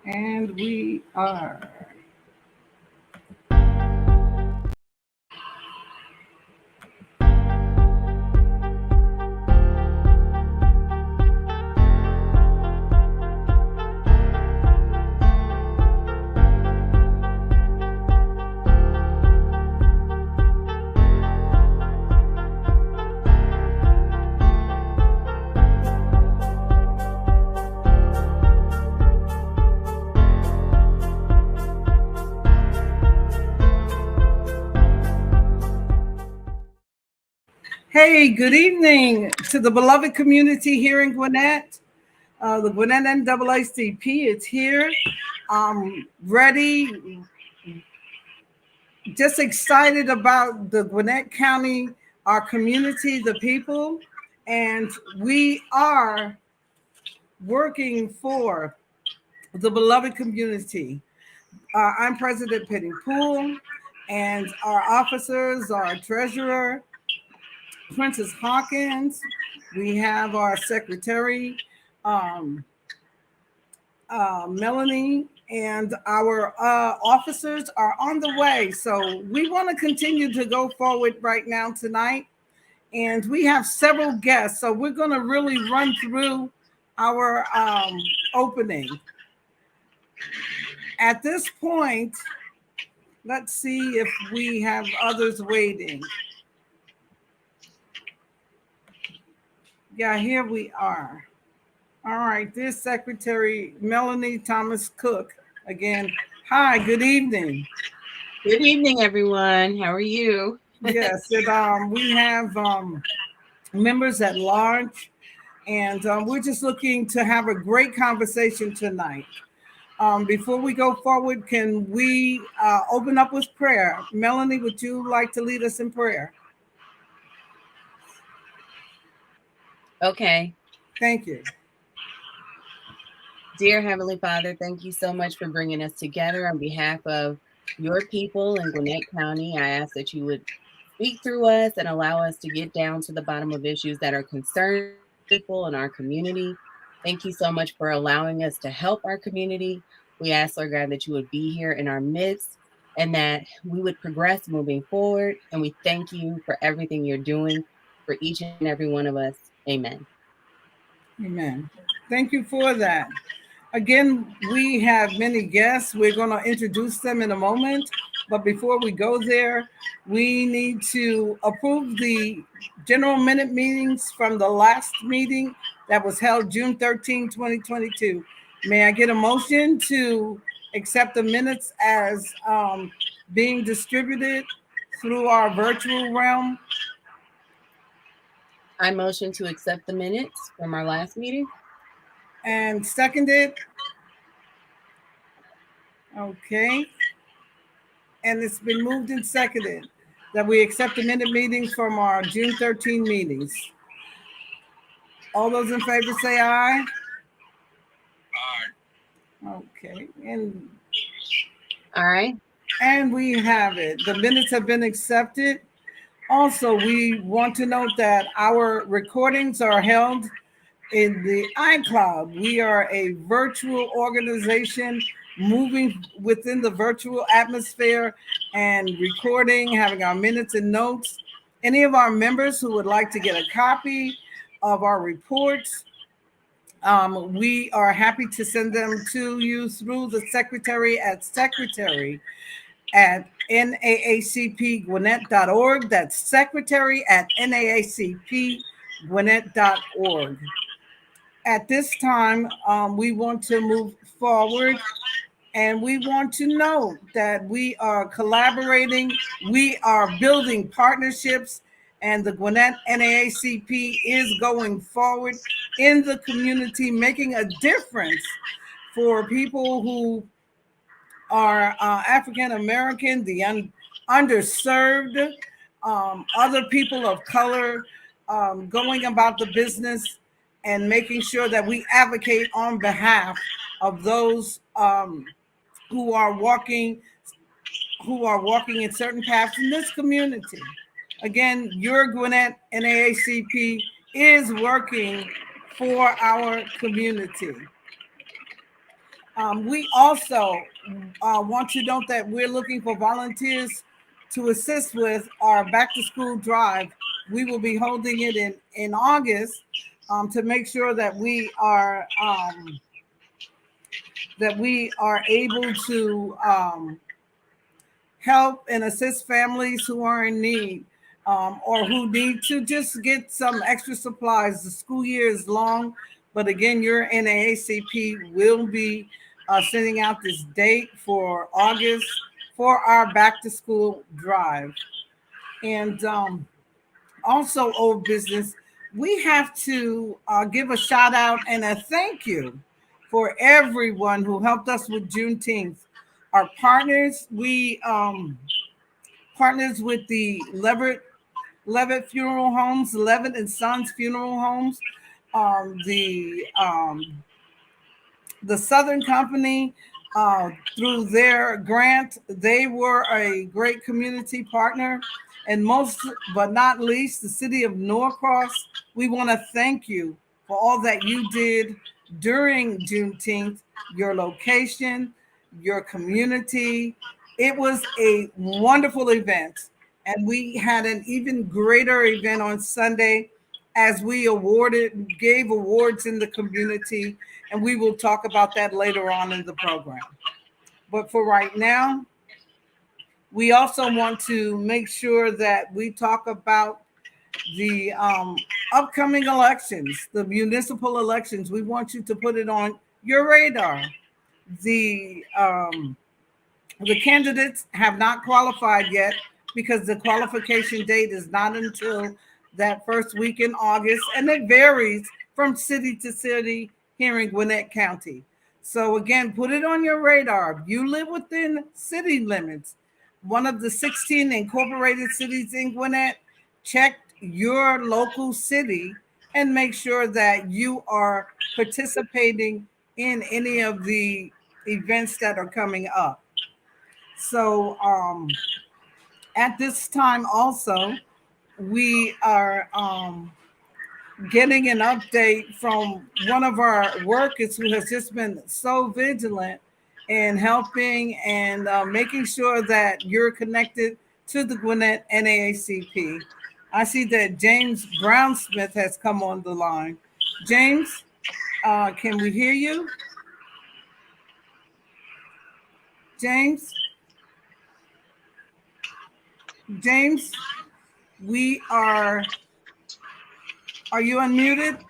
And we are. Hey, good evening to the beloved community here in Gwinnett. The Gwinnett NAACP is here. Ready, just excited about the Gwinnett County, our community, the people, and we are working for the beloved community. I'm President Penny Poole, and our officers, our treasurer, Princess Hawkins. We have our secretary, Melanie, and our officers are on the way. So we want to continue to go forward right now tonight. And we have several guests. So we're going to really run through our opening. At this point, let's see if we have others waiting. Yeah, here we are. All right, this Secretary Melanie Thomas Cook again. Hi, good evening. Good evening, everyone. How are you? Yes, and, we have members at large, and we're just looking to have a great conversation tonight. Before we go forward, can we open up with prayer? Melanie, would you like to lead us in prayer? Okay. Thank you. Dear Heavenly Father, thank you so much for bringing us together on behalf of your people in Gwinnett County. I ask that you would speak through us and allow us to get down to the bottom of issues that are concerning people in our community. Thank you so much for allowing us to help our community. We ask, Lord God, that you would be here in our midst and that we would progress moving forward. And we thank you for everything you're doing for each and every one of us. Amen. Amen. Thank you for that. Again, we have many guests. We're going to introduce them in a moment. But before we go there, we need to approve the general minute meetings from the last meeting that was held June 13, 2022. May I get a motion to accept the minutes as being distributed through our virtual realm? I motion to accept the minutes from our last meeting. And seconded. Okay. And it's been moved and seconded that we accept the minute meetings from our June 13 meetings. All those in favor say aye. Aye. Okay. And all right. And we have it. The minutes have been accepted. Also, we want to note that our recordings are held in the iCloud. We are a virtual organization moving within the virtual atmosphere and recording, having our minutes and notes. Any of our members who would like to get a copy of our reports, we are happy to send them to you through the secretary at NAACPGwinnett.org. That's secretary at NAACPGwinnett.org. At this time, we want to move forward, and we want to know that we are collaborating, we are building partnerships, and the Gwinnett NAACP is going forward in the community, making a difference for people who are African American, the underserved, other people of color, going about the business and making sure that we advocate on behalf of those who are walking in certain paths in this community. Again, your Gwinnett NAACP is working for our community. We also want to note that we're looking for volunteers to assist with our back to school drive. We will be holding it in August to make sure that we are able to help and assist families who are in need or who need to just get some extra supplies. The school year is long, but again, your NAACP will be sending out this date for August for our back to school drive. And also, old business, we have to give a shout out and a thank you for everyone who helped us with Juneteenth. Our partners, we partners with the Levitt Funeral Homes, Levitt and Sons Funeral Homes, um, the um, the Southern Company, through their grant, they were a great community partner. And most but not least, the city of Norcross, we want to thank you for all that you did during Juneteenth, your location, your community. It was a wonderful event. And we had an even greater event on Sunday as we gave awards in the community. And we will talk about that later on in the program. But for right now, we also want to make sure that we talk about the upcoming elections, the municipal elections. We want you to put it on your radar. The the candidates have not qualified yet because the qualification date is not until that first week in August, and it varies from city to city here in Gwinnett County. So again, put it on your radar. If you live within city limits, one of the 16 incorporated cities in Gwinnett, check your local city and make sure that you are participating in any of the events that are coming up. So at this time also, we are getting an update from one of our workers who has just been so vigilant in helping and making sure that you're connected to the Gwinnett NAACP. I see that James Brown Smith has come on the line. James, can we hear you? James? James, are you unmuted?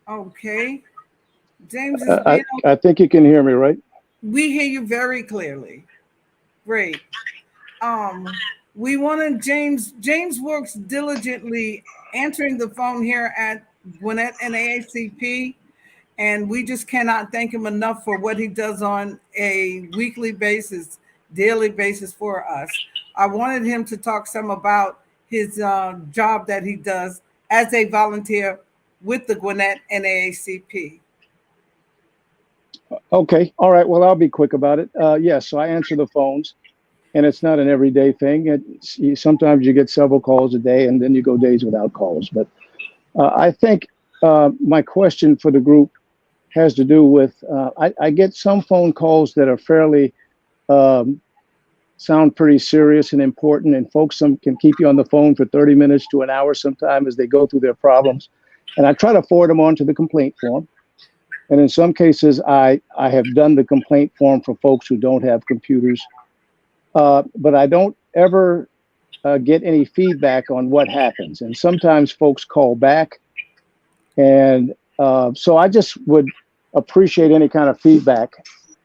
Okay. James is I think you can hear me, right? We hear you very clearly. Great. We wanted James works diligently answering the phone here at Gwinnett NAACP, and we just cannot thank him enough for what he does on a weekly basis, daily basis for us. I wanted him to talk some about his job that he does as a volunteer with the Gwinnett NAACP. Okay. All right. Well, I'll be quick about it. Yes. So I answer the phones, and it's not an everyday thing. Sometimes you get several calls a day, and then you go days without calls. But I think my question for the group has to do with I get some phone calls that are fairly sound pretty serious and important, and folks can keep you on the phone for 30 minutes to an hour sometime as they go through their problems. And I try to forward them on to the complaint form. And in some cases, I have done the complaint form for folks who don't have computers. But I don't ever get any feedback on what happens. And sometimes folks call back. And so I just would appreciate any kind of feedback.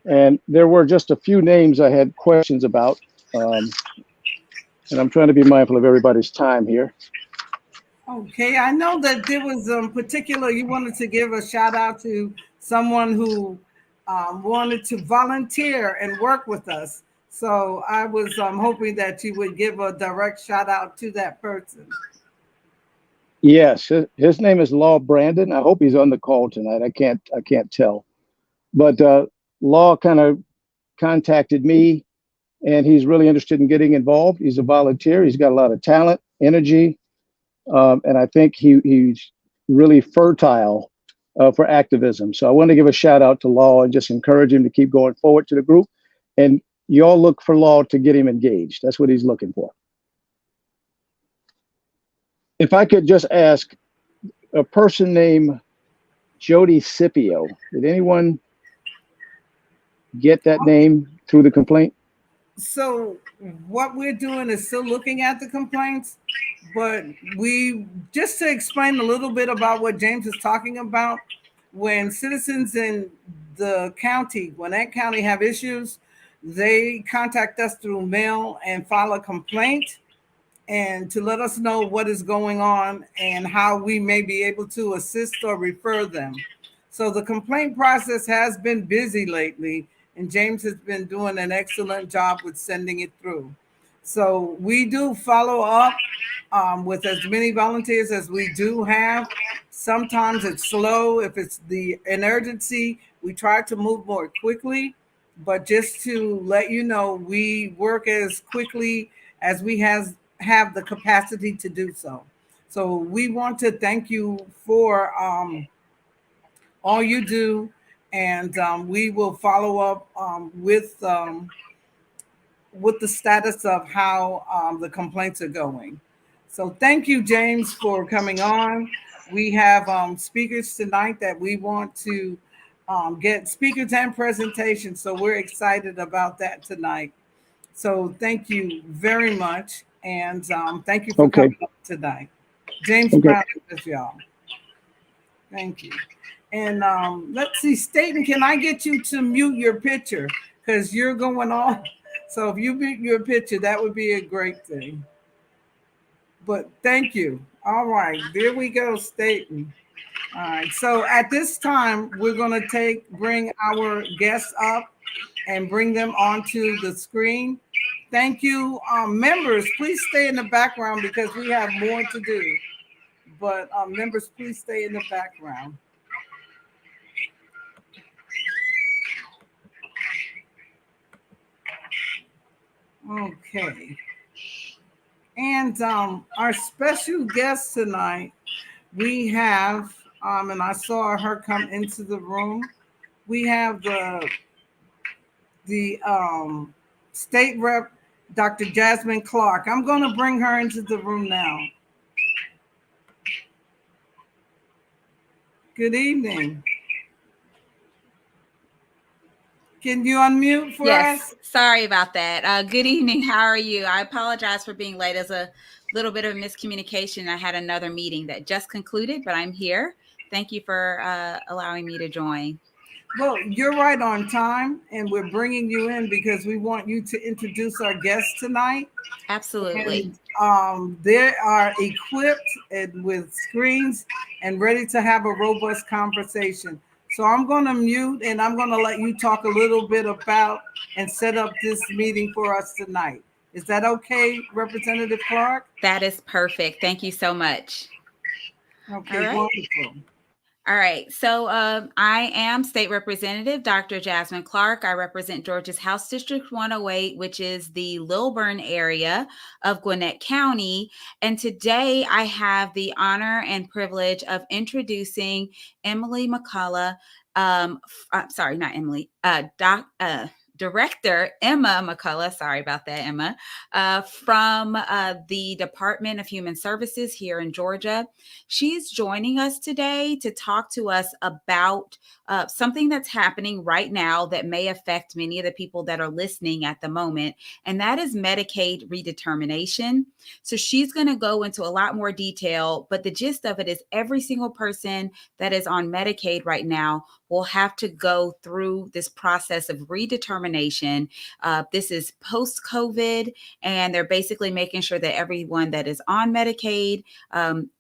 And there were just a few names I had questions about. And I'm trying to be mindful of everybody's time here. Okay, I know that there was particular, you wanted to give a shout out to someone who wanted to volunteer and work with us. So I was hoping that you would give a direct shout out to that person. Yes, his name is Law Brandon. I hope he's on the call tonight. I can't tell. But Law kind of contacted me, and he's really interested in getting involved. He's a volunteer. He's got a lot of talent, energy. And I think he's really fertile for activism. So I want to give a shout out to Law and just encourage him to keep going forward to the group. And you all look for Law to get him engaged. That's what he's looking for. If I could just ask, a person named Jody Scipio, did anyone get that name through the complaint? So what we're doing is still looking at the complaints, but we, just to explain a little bit about what James is talking about, when citizens in the county, Gwinnett County, have issues, they contact us through mail and file a complaint and to let us know what is going on and how we may be able to assist or refer them. So the complaint process has been busy lately, and James has been doing an excellent job with sending it through. So we do follow up with as many volunteers as we do have. Sometimes it's slow. If it's an urgency, we try to move more quickly. But just to let you know, we work as quickly as we have the capacity to do so. So we want to thank you for all you do, and we will follow up with the status of how the complaints are going. So thank you, James, for coming on. We have speakers tonight that we want to get speakers and presentations. So we're excited about that tonight. So thank you very much. And thank you for coming up tonight. James Brown with y'all. Thank you. And let's see, Staten, can I get you to mute your picture? Because you're going on. So if you mute your picture, that would be a great thing. But thank you. All right, there we go, Staten. All right, so at this time, we're going to bring our guests up and bring them onto the screen. Thank you. Members, please stay in the background because we have more to do. But members, please stay in the background. Okay. And our special guest tonight, we have, and I saw her come into the room. We have the state rep, Dr. Jasmine Clarke. I'm going to bring her into the room now. Good evening. Can you unmute for us? Yes, sorry about that. Good evening. How are you? I apologize for being late. As a little bit of miscommunication. I had another meeting that just concluded, but I'm here. Thank you for allowing me to join. Well, you're right on time, and we're bringing you in because we want you to introduce our guests tonight. Absolutely. And they are equipped with screens and ready to have a robust conversation. So I'm going to mute, and I'm going to let you talk a little bit about and set up this meeting for us tonight. Is that okay, Representative Clarke? That is perfect. Thank you so much. Okay, wonderful. All right. So I am State Representative Dr. Jasmine Clarke. I represent Georgia's House District 108, which is the Lilburn area of Gwinnett County. And today I have the honor and privilege of introducing Emily McCullough. Sorry, not Emily. Director Emma McCullough, sorry about that, Emma, from the Department of Human Services here in Georgia. She's joining us today to talk to us about something that's happening right now that may affect many of the people that are listening at the moment, and that is Medicaid redetermination. So she's going to go into a lot more detail, but the gist of it is every single person that is on Medicaid right now will have to go through this process of redetermination. This is post-COVID, and they're basically making sure that everyone that is on Medicaid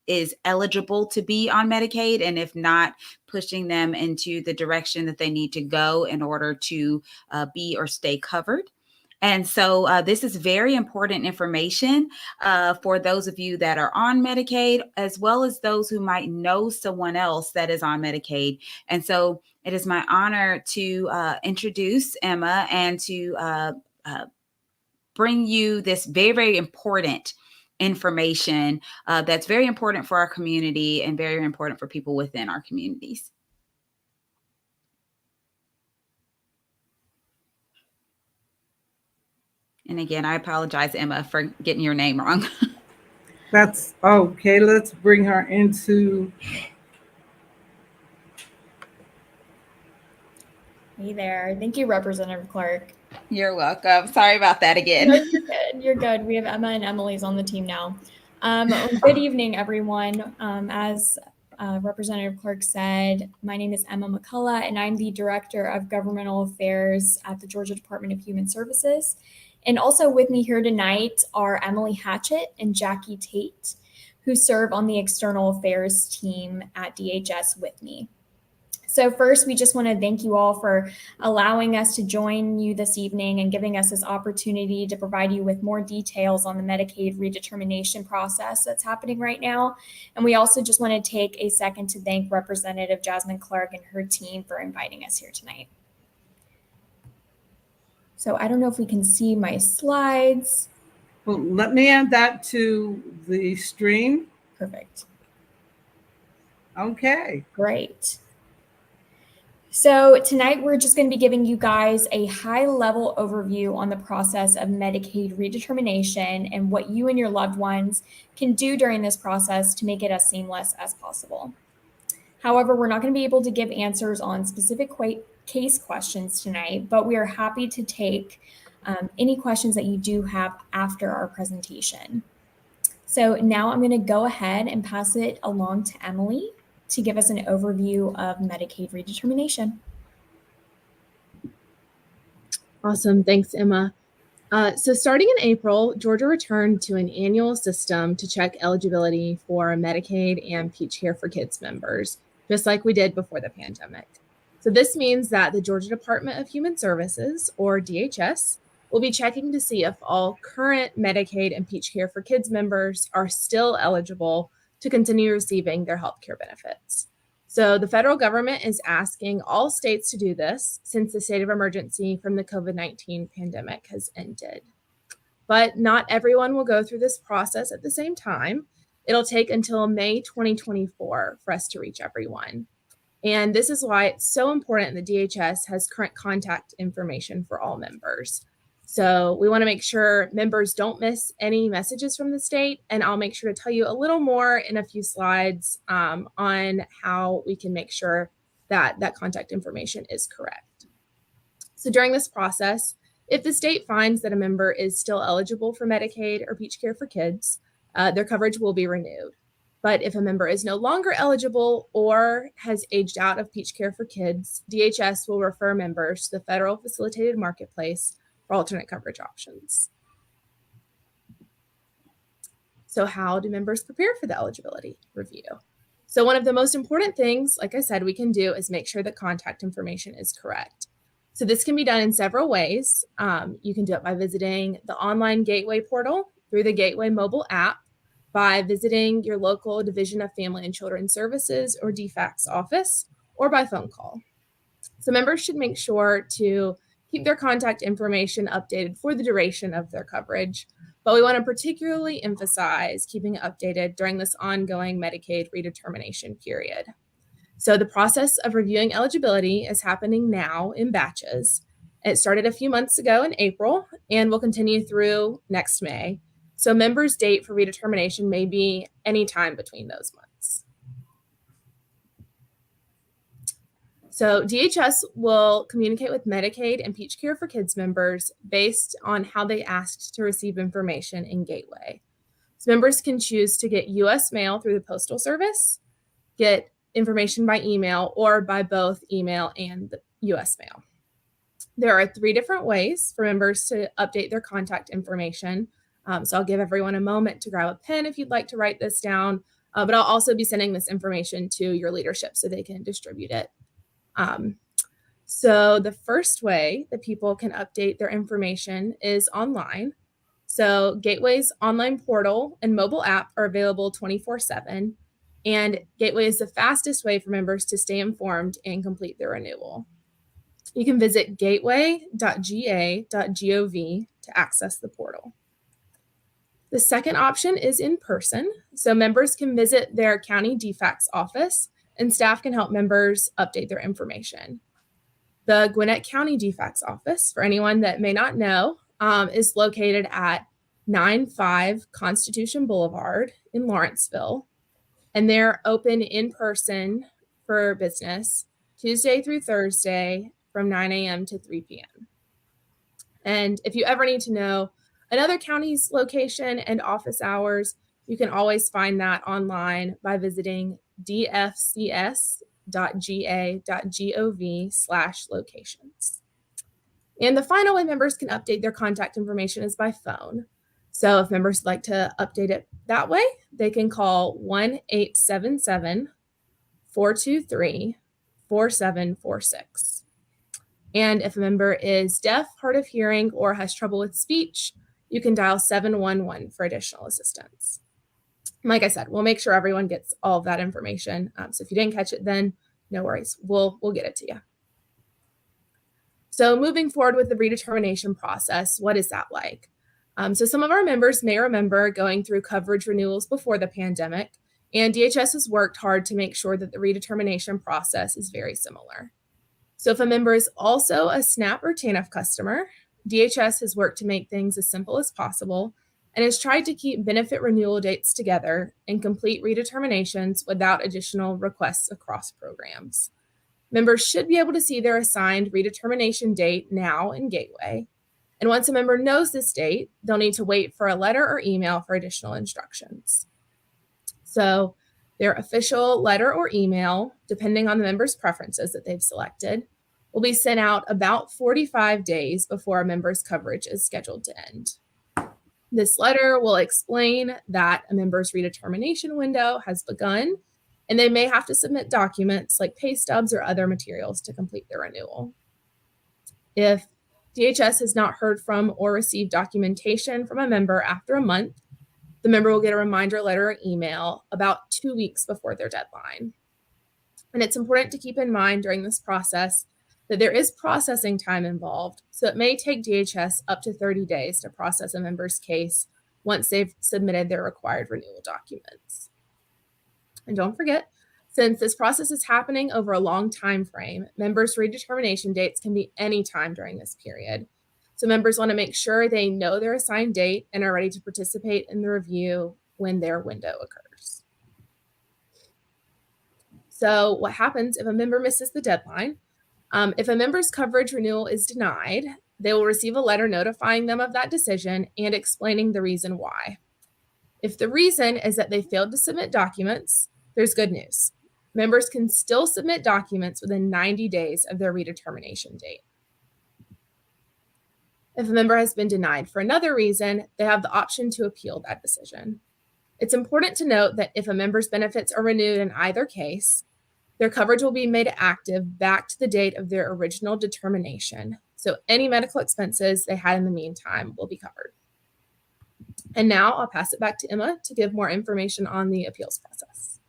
is eligible to be on Medicaid, and if not, pushing them into the direction that they need to go in order to be or stay covered. And so this is very important information for those of you that are on Medicaid, as well as those who might know someone else that is on Medicaid. And so it is my honor to introduce Emma and to bring you this very, very important information that's very important for our community and very important for people within our communities. And again, I apologize, Emma, for getting your name wrong. That's okay. Let's bring her into. Hey there. Thank you, Representative Clarke. You're welcome. Sorry about that No, again. you're good. You're good. We have Emma and Emily's on the team now. Good evening, everyone. As Representative Clarke said, my name is Emma McCulllough, and I'm the Director of Governmental Affairs at the Georgia Department of Human Services. And also with me here tonight are Emily Hatchett and Jackie Tate, who serve on the External Affairs team at DHS with me. So first, we just want to thank you all for allowing us to join you this evening and giving us this opportunity to provide you with more details on the Medicaid redetermination process that's happening right now. And we also just want to take a second to thank Representative Jasmine Clarke and her team for inviting us here tonight. So I don't know if we can see my slides. Well, let me add that to the stream. Perfect. Okay. Great. So tonight we're just going to be giving you guys a high-level overview on the process of Medicaid redetermination and what you and your loved ones can do during this process to make it as seamless as possible. However, we're not going to be able to give answers on specific case questions tonight, but we are happy to take any questions that you do have after our presentation. So now I'm going to go ahead and pass it along to Emily to give us an overview of Medicaid redetermination. Awesome. Thanks, Emma. So starting in April, Georgia returned to an annual system to check eligibility for Medicaid and Peach Care for Kids members, just like we did before the pandemic. So this means that the Georgia Department of Human Services, or DHS, will be checking to see if all current Medicaid and Peach Care for Kids members are still eligible to continue receiving their health care benefits. So the federal government is asking all states to do this since the state of emergency from the COVID-19 pandemic has ended. But not everyone will go through this process at the same time. It'll take until May 2024 for us to reach everyone. And this is why it's so important that DHS has current contact information for all members. So we want to make sure members don't miss any messages from the state, and I'll make sure to tell you a little more in a few slides on how we can make sure that that contact information is correct. So during this process, if the state finds that a member is still eligible for Medicaid or Peach Care for Kids, their coverage will be renewed. But if a member is no longer eligible or has aged out of Peach Care for Kids, DHS will refer members to the Federal Facilitated Marketplace for alternate coverage options. So how do members prepare for the eligibility review? So one of the most important things, like I said, we can do is make sure that contact information is correct. So this can be done in several ways. You can do it by visiting the online Gateway portal, through the Gateway mobile app, by visiting your local Division of Family and Children Services or DFACS office, or by phone call. So members should make sure to keep their contact information updated for the duration of their coverage, but we want to particularly emphasize keeping it updated during this ongoing Medicaid redetermination period. So the process of reviewing eligibility is happening now in batches. It started a few months ago in April and will continue through next May. So members' date for redetermination may be any time between those months. So DHS will communicate with Medicaid and Peach Care for Kids members based on how they asked to receive information in Gateway. So members can choose to get U.S. mail through the Postal Service, get information by email, or by both email and the U.S. mail. There are 3 different ways for members to update their contact information. So I'll give everyone a moment to grab a pen if you'd like to write this down, but I'll also be sending this information to your leadership so they can distribute it. So the first way that people can update their information is online. So Gateway's online portal and mobile app are available 24/7, and Gateway is the fastest way for members to stay informed and complete their renewal. You can visit gateway.ga.gov to access the portal. The second option is in person. So members can visit their county DFACS office and staff can help members update their information. The Gwinnett County DFACS office, for anyone that may not know, is located at 95 Constitution Boulevard in Lawrenceville, and they're open in person for business Tuesday through Thursday from 9 a.m. to 3 p.m. And if you ever need to know another county's location and office hours, you can always find that online by visiting dfcs.ga.gov/locations. And the final way members can update their contact information is by phone. So if members would like to update it that way, they can call 1-877-423-4746. And if a member is deaf, hard of hearing, or has trouble with speech, you can dial 711 for additional assistance. Like I said, we'll make sure everyone gets all of that information. So if you didn't catch it then, no worries. We'll get it to you. So moving forward with the redetermination process, what is that like? So some of our members may remember going through coverage renewals before the pandemic, and DHS has worked hard to make sure that the redetermination process is very similar. So if a member is also a SNAP or TANF customer, DHS has worked to make things as simple as possible and has tried to keep benefit renewal dates together and complete redeterminations without additional requests across programs. Members should be able to see their assigned redetermination date now in Gateway. And once a member knows this date, they'll need to wait for a letter or email for additional instructions. So their official letter or email, depending on the member's preferences that they've selected, will be sent out about 45 days before a member's coverage is scheduled to end. This letter will explain that a member's redetermination window has begun, and they may have to submit documents like pay stubs or other materials to complete their renewal. If DHS has not heard from or received documentation from a member after a month, the member will get a reminder letter or email about 2 weeks before their deadline. And it's important to keep in mind during this process that there is processing time involved, so it may take DHS up to 30 days to process a member's case once they've submitted their required renewal documents. And don't forget, since this process is happening over a long time frame, members' redetermination dates can be any time during this period. So members want to make sure they know their assigned date and are ready to participate in the review when their window occurs. So what happens if a member misses the deadline? If a member's coverage renewal is denied, they will receive a letter notifying them of that decision and explaining the reason why. If the reason is that they failed to submit documents, there's good news. Members can still submit documents within 90 days of their redetermination date. If a member has been denied for another reason, they have the option to appeal that decision. It's important to note that if a member's benefits are renewed in either case, their coverage will be made active back to the date of their original determination. So any medical expenses they had in the meantime will be covered. And now I'll pass it back to Emma to give more information on the appeals process.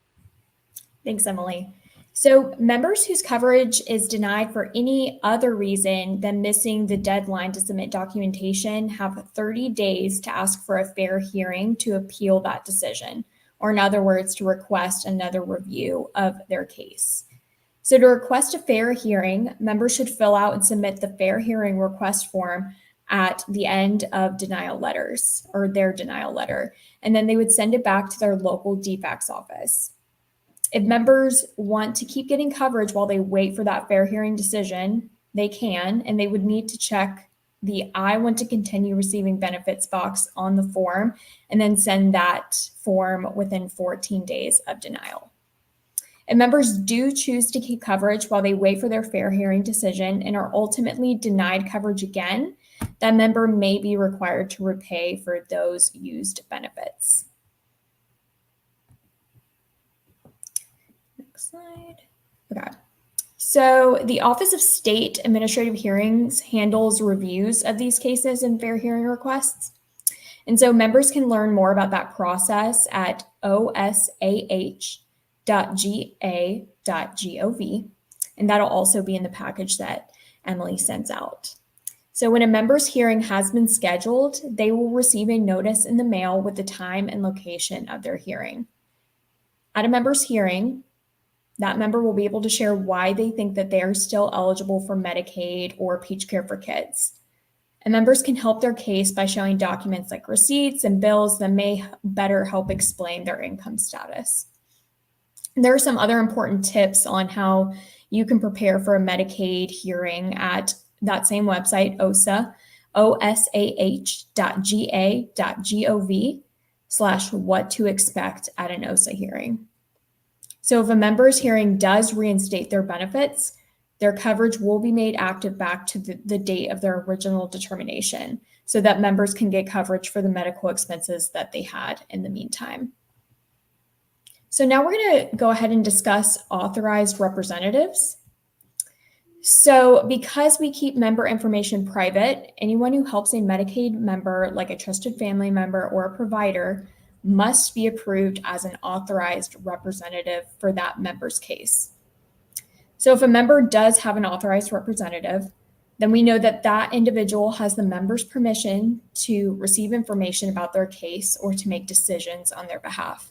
Thanks, Emily. So members whose coverage is denied for any other reason than missing the deadline to submit documentation have 30 days to ask for a fair hearing to appeal that decision, or in other words, to request another review of their case. So to request a fair hearing, members should fill out and submit the fair hearing request form at the end of denial letters or their denial letter, and then they would send it back to their local DFACS office. If members want to keep getting coverage while they wait for that fair hearing decision, they can, and they would need to check the I want to continue receiving benefits box on the form and then send that form within 14 days of denial. If members do choose to keep coverage while they wait for their fair hearing decision and are ultimately denied coverage again, that member may be required to repay for those used benefits. Next slide. Okay. So the Office of State Administrative Hearings handles reviews of these cases and fair hearing requests. And so members can learn more about that process at osah.ga.gov. And that'll also be in the package that Emily sends out. So when a member's hearing has been scheduled, they will receive a notice in the mail with the time and location of their hearing. At a member's hearing, that member will be able to share why they think that they are still eligible for Medicaid or Peach Care for Kids. And members can help their case by showing documents like receipts and bills that may better help explain their income status. And there are some other important tips on how you can prepare for a Medicaid hearing at that same website, osah.ga.gov/what to expect at an OSA hearing. So if a member's hearing does reinstate their benefits, their coverage will be made active back to the date of their original determination so that members can get coverage for the medical expenses that they had in the meantime. So now we're going to go ahead and discuss authorized representatives. So because we keep member information private, anyone who helps a Medicaid member, like a trusted family member or a provider, must be approved as an authorized representative for that member's case. So if a member does have an authorized representative, then we know that that individual has the member's permission to receive information about their case or to make decisions on their behalf.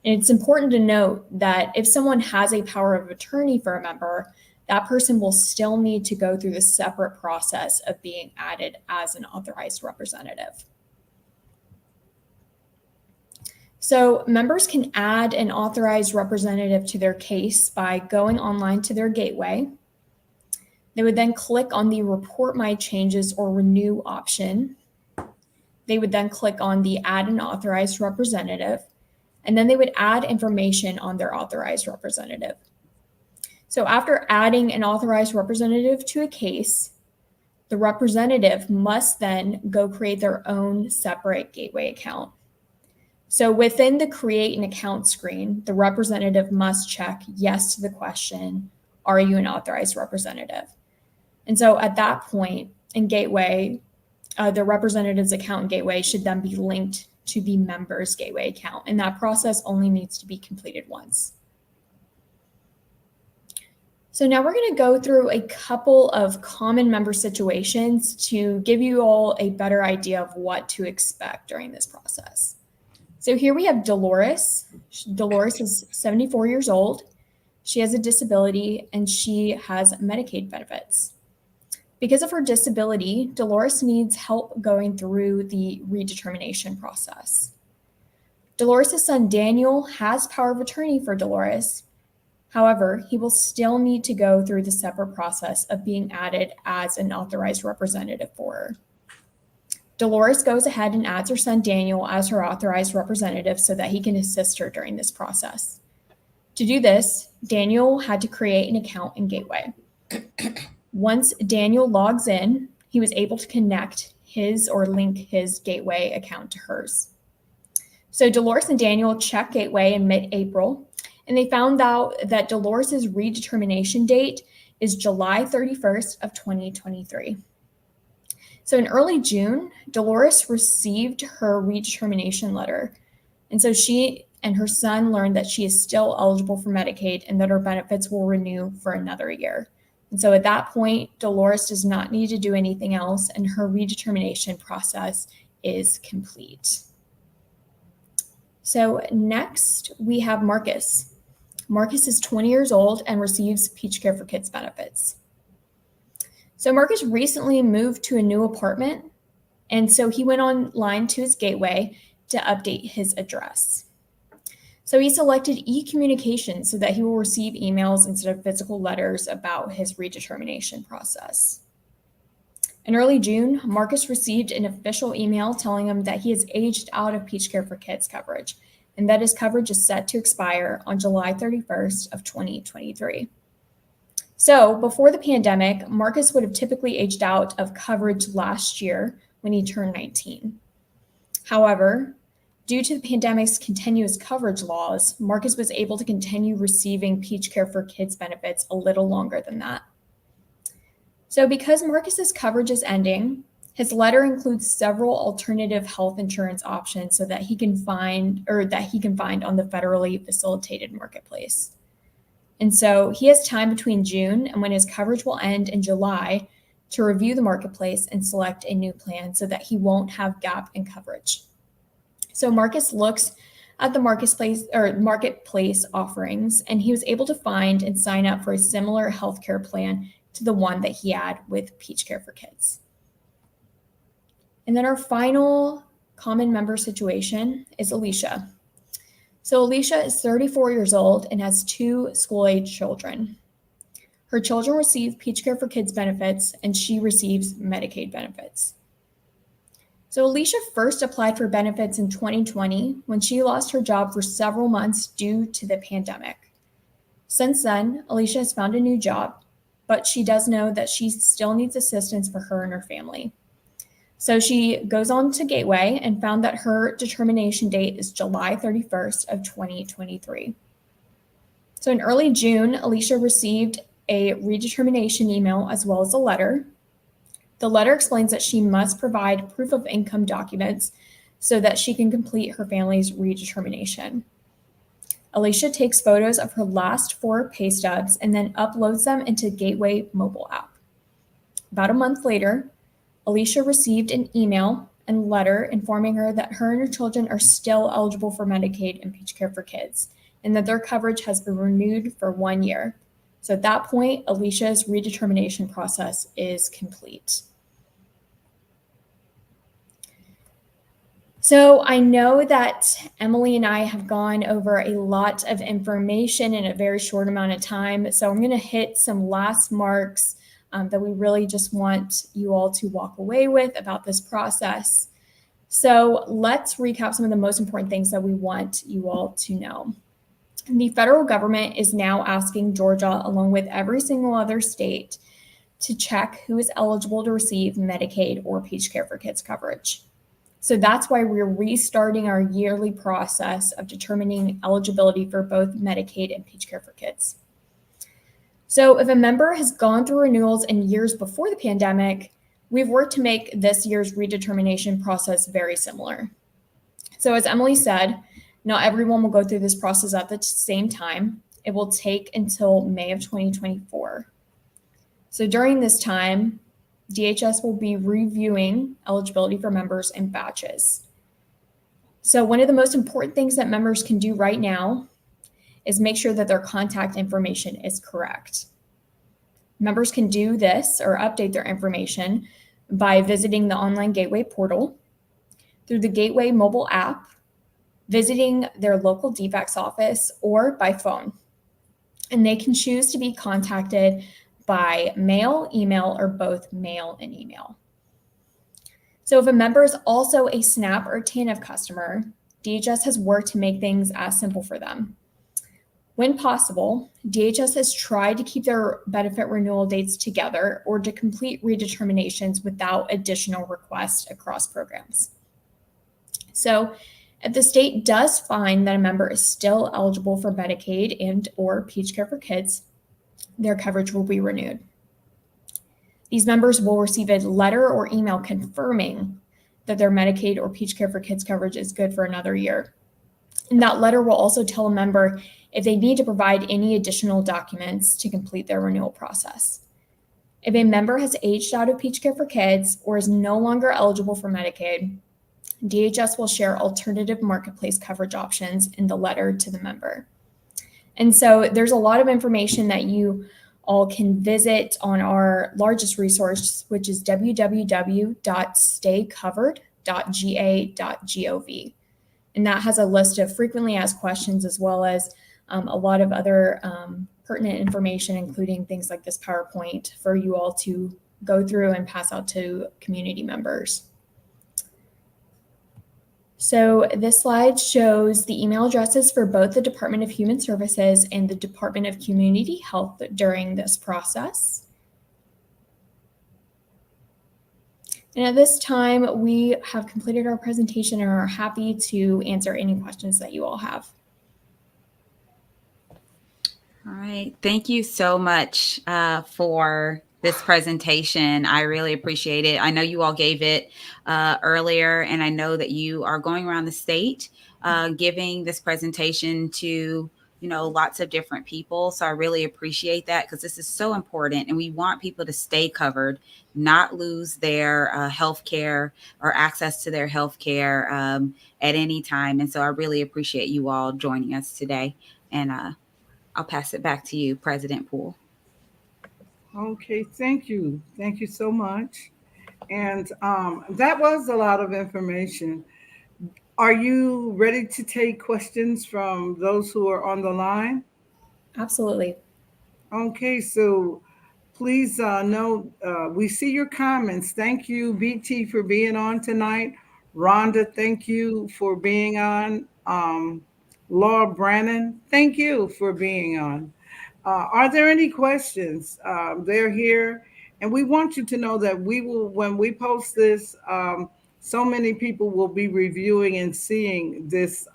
And it's important to note that if someone has a power of attorney for a member, that person will still need to go through the separate process of being added as an authorized representative. So members can add an authorized representative to their case by going online to their gateway. They would then click on the Report My Changes or Renew option. They would then click on the Add an Authorized Representative, and then they would add information on their authorized representative. So after adding an authorized representative to a case, the representative must then go create their own separate gateway account. So within the Create an Account screen, the representative must check yes to the question, are you an authorized representative? And so at that point in Gateway, the representative's account in Gateway should then be linked to the member's Gateway account. And that process only needs to be completed once. So now we're going to go through a couple of common member situations to give you all a better idea of what to expect during this process. So here we have Dolores. Dolores is 74 years old. She has a disability and she has Medicaid benefits. Because of her disability, Dolores needs help going through the redetermination process. Dolores' son Daniel has power of attorney for Dolores. However, he will still need to go through the separate process of being added as an authorized representative for her. Dolores goes ahead and adds her son Daniel as her authorized representative so that he can assist her during this process. To do this, Daniel had to create an account in Gateway. Once Daniel logs in, he was able to connect his or link his Gateway account to hers. So Dolores and Daniel checked Gateway in mid-April, and they found out that Dolores' redetermination date is July 31st of 2023. So in early June, Dolores received her redetermination letter. And so she and her son learned that she is still eligible for Medicaid and that her benefits will renew for another year. And so at that point, Dolores does not need to do anything else and her redetermination process is complete. So next we have Marcus. Marcus is 20 years old and receives Peach Care for Kids benefits. So Marcus recently moved to a new apartment, and so he went online to his Gateway to update his address. So he selected e-communication so that he will receive emails instead of physical letters about his redetermination process. In early June, Marcus received an official email telling him that he has aged out of Peach Care for Kids coverage and that his coverage is set to expire on July 31st of 2023. So before the pandemic, Marcus would have typically aged out of coverage last year when he turned 19. However, due to the pandemic's continuous coverage laws, Marcus was able to continue receiving Peach Care for Kids benefits a little longer than that. So because Marcus's coverage is ending, his letter includes several alternative health insurance options so that he can find on the federally facilitated marketplace. And so he has time between June and when his coverage will end in July to review the marketplace and select a new plan so that he won't have gap in coverage. So Marcus looks at the marketplace offerings, and he was able to find and sign up for a similar healthcare plan to the one that he had with Peach Care for Kids. And then our final common member situation is Alicia. So Alicia is 34 years old and has 2 school-age children. Her children receive Peach Care for Kids benefits, and she receives Medicaid benefits. So Alicia first applied for benefits in 2020 when she lost her job for several months due to the pandemic. Since then, Alicia has found a new job, but she does know that she still needs assistance for her and her family. So she goes on to Gateway and found that her determination date is July 31st of 2023. So in early June, Alicia received a redetermination email as well as a letter. The letter explains that she must provide proof of income documents so that she can complete her family's redetermination. Alicia takes photos of her last 4 pay stubs and then uploads them into Gateway mobile app. About a month later, Alicia received an email and letter informing her that her and her children are still eligible for Medicaid and Peach Care for Kids, and that their coverage has been renewed for 1 year. So at that point, Alicia's redetermination process is complete. So I know that Emily and I have gone over a lot of information in a very short amount of time. So I'm going to hit some last marks that we really just want you all to walk away with about this process. So let's recap some of the most important things that we want you all to know. The federal government is now asking Georgia, along with every single other state, to check who is eligible to receive Medicaid or Peach Care for Kids coverage. So that's why we're restarting our yearly process of determining eligibility for both Medicaid and Peach Care for Kids. So if a member has gone through renewals in years before the pandemic, we've worked to make this year's redetermination process very similar. So as Emily said, not everyone will go through this process at the same time. It will take until May of 2024. So during this time, DHS will be reviewing eligibility for members in batches. So one of the most important things that members can do right now is make sure that their contact information is correct. Members can do this or update their information by visiting the online Gateway portal, through the Gateway mobile app, visiting their local DFACS office, or by phone. And they can choose to be contacted by mail, email, or both mail and email. So if a member is also a SNAP or TANF customer, DHS has worked to make things as simple for them. When possible, DHS has tried to keep their benefit renewal dates together or to complete redeterminations without additional requests across programs. So if the state does find that a member is still eligible for Medicaid and or Peach Care for Kids, their coverage will be renewed. These members will receive a letter or email confirming that their Medicaid or Peach Care for Kids coverage is good for another year. And that letter will also tell a member if they need to provide any additional documents to complete their renewal process. If a member has aged out of Peach Care for Kids or is no longer eligible for Medicaid, DHS will share alternative marketplace coverage options in the letter to the member. And so there's a lot of information that you all can visit on our largest resource, which is www.staycovered.ga.gov. And that has a list of frequently asked questions as well as a lot of other pertinent information, including things like this PowerPoint for you all to go through and pass out to community members. So this slide shows the email addresses for both the Department of Human Services and the Department of Community Health during this process. And at this time, we have completed our presentation and are happy to answer any questions that you all have. All right. Thank you so much for this presentation. I really appreciate it. I know you all gave it earlier, and I know that you are going around the state giving this presentation to, lots of different people. So I really appreciate that because this is so important, and we want people to stay covered, not lose their health care or access to their health care at any time. And so I really appreciate you all joining us today. And I'll pass it back to you, President Poole. Okay, thank you. Thank you so much. And that was a lot of information. Are you ready to take questions from those who are on the line? Absolutely. Okay, so please know we see your comments. Thank you, BT, for being on tonight. Rhonda, thank you for being on. Laura Brannon, thank you for being on. Are there any questions? They're here, and we want you to know that we will, when we post this, so many people will be reviewing and seeing this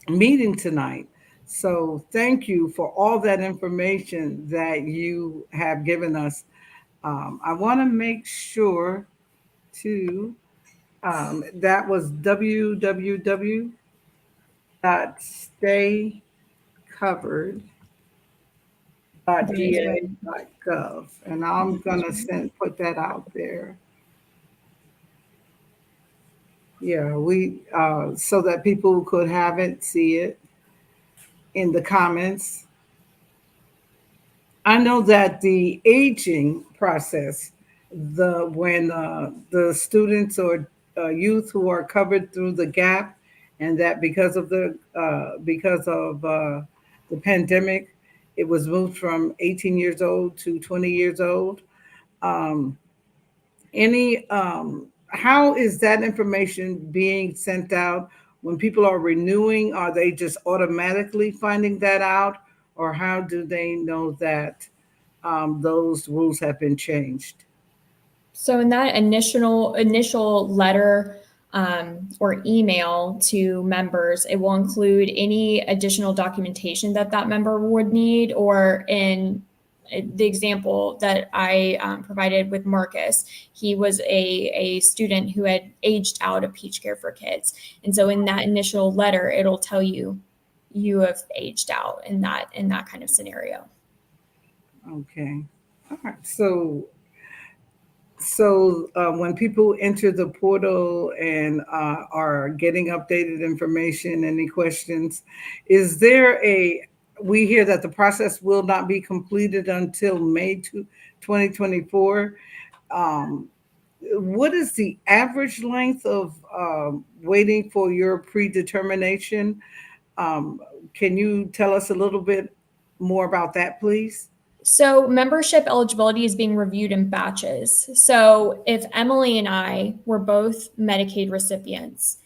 meeting tonight. So thank you for all that information that you have given us. I want to make sure to that was That is right. www.DHS.Gov, and I'm gonna put that out there. Yeah, we so that people could have it, see it in the comments. I know that the aging process, the when the students or youth who are covered through the gap, and that because of the pandemic, it was moved from 18 years old to 20 years old. Um, any how is that information being sent out when people are renewing? Are they just automatically finding that out, or how do they know that those rules have been changed? So in that initial letter or email to members, it will include any additional documentation that that member would need, or in the example that I provided with Marcus, he was a student who had aged out of Peach Care for Kids. And so in that initial letter, it'll tell you you have aged out in that kind of scenario. Okay. All right. So when people enter the portal and are getting updated information, any questions? Is there a? We hear that the process will not be completed until May 2024. Um, what is the average length of waiting for your predetermination? Um, can you tell us a little bit more about that, please? So membership eligibility is being reviewed in batches. So if Emily and I were both Medicaid recipients,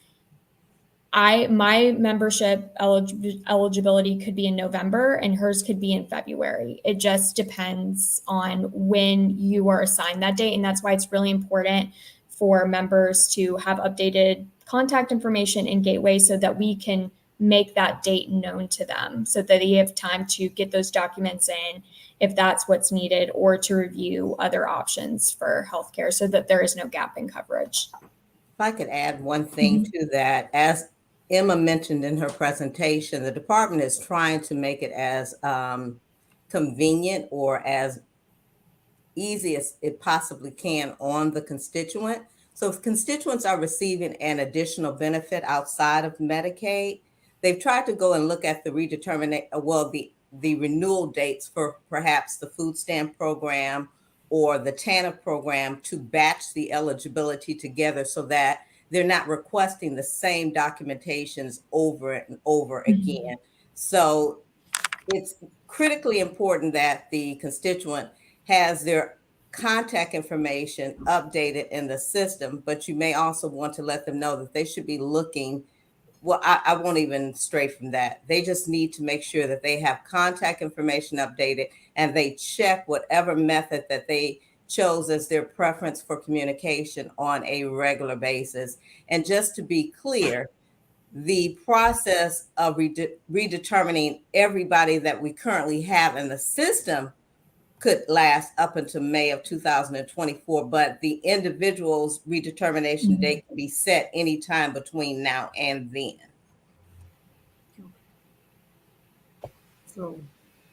my membership eligibility could be in November and hers could be in February. It just depends on when you are assigned that date. And that's why it's really important for members to have updated contact information in Gateway so that we can make that date known to them so that they have time to get those documents in if that's what's needed, or to review other options for healthcare so that there is no gap in coverage. If I could add one thing to that, as Emma mentioned in her presentation, the department is trying to make it as convenient or as easy as it possibly can on the constituent. So if constituents are receiving an additional benefit outside of Medicaid, they've tried to go and look at the the renewal dates for perhaps the food stamp program or the TANF program to batch the eligibility together so that they're not requesting the same documentations over and over again. So it's critically important that the constituent has their contact information updated in the system, but you may also want to let them know that they should be looking. Well, I won't even stray from that. They just need to make sure that they have contact information updated and they check whatever method that they chose as their preference for communication on a regular basis. And just to be clear, the process of redetermining everybody that we currently have in the system could last up until May of 2024, but the individual's redetermination date can be set anytime between now and then. So,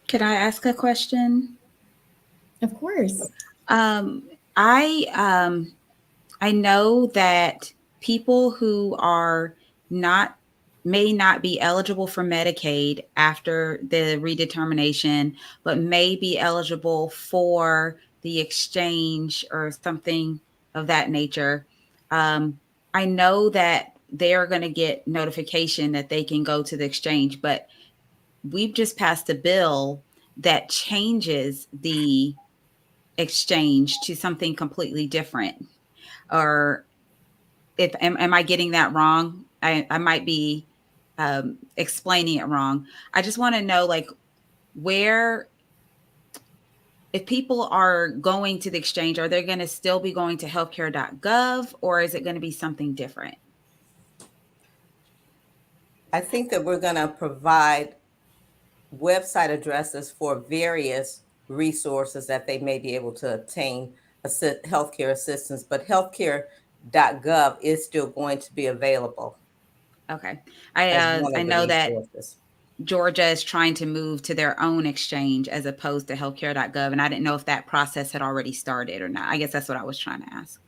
Could I ask a question? Of course. I know that people who are may not be eligible for Medicaid after the redetermination, but may be eligible for the exchange or something of that nature, I know that they're going to get notification that they can go to the exchange, but we've just passed a bill that changes the exchange to something completely different. Or if am I getting that wrong? I might be explaining it wrong. I just want to know, like, where, if people are going to the exchange, are they going to still be going to healthcare.gov, or is it going to be something different? I think that we're going to provide website addresses for various resources that they may be able to obtain healthcare assistance, but healthcare.gov is still going to be available. Okay. as one I of the know that resources. Georgia is trying to move to their own exchange as opposed to healthcare.gov. And I didn't know if that process had already started or not. I guess that's what I was trying to ask.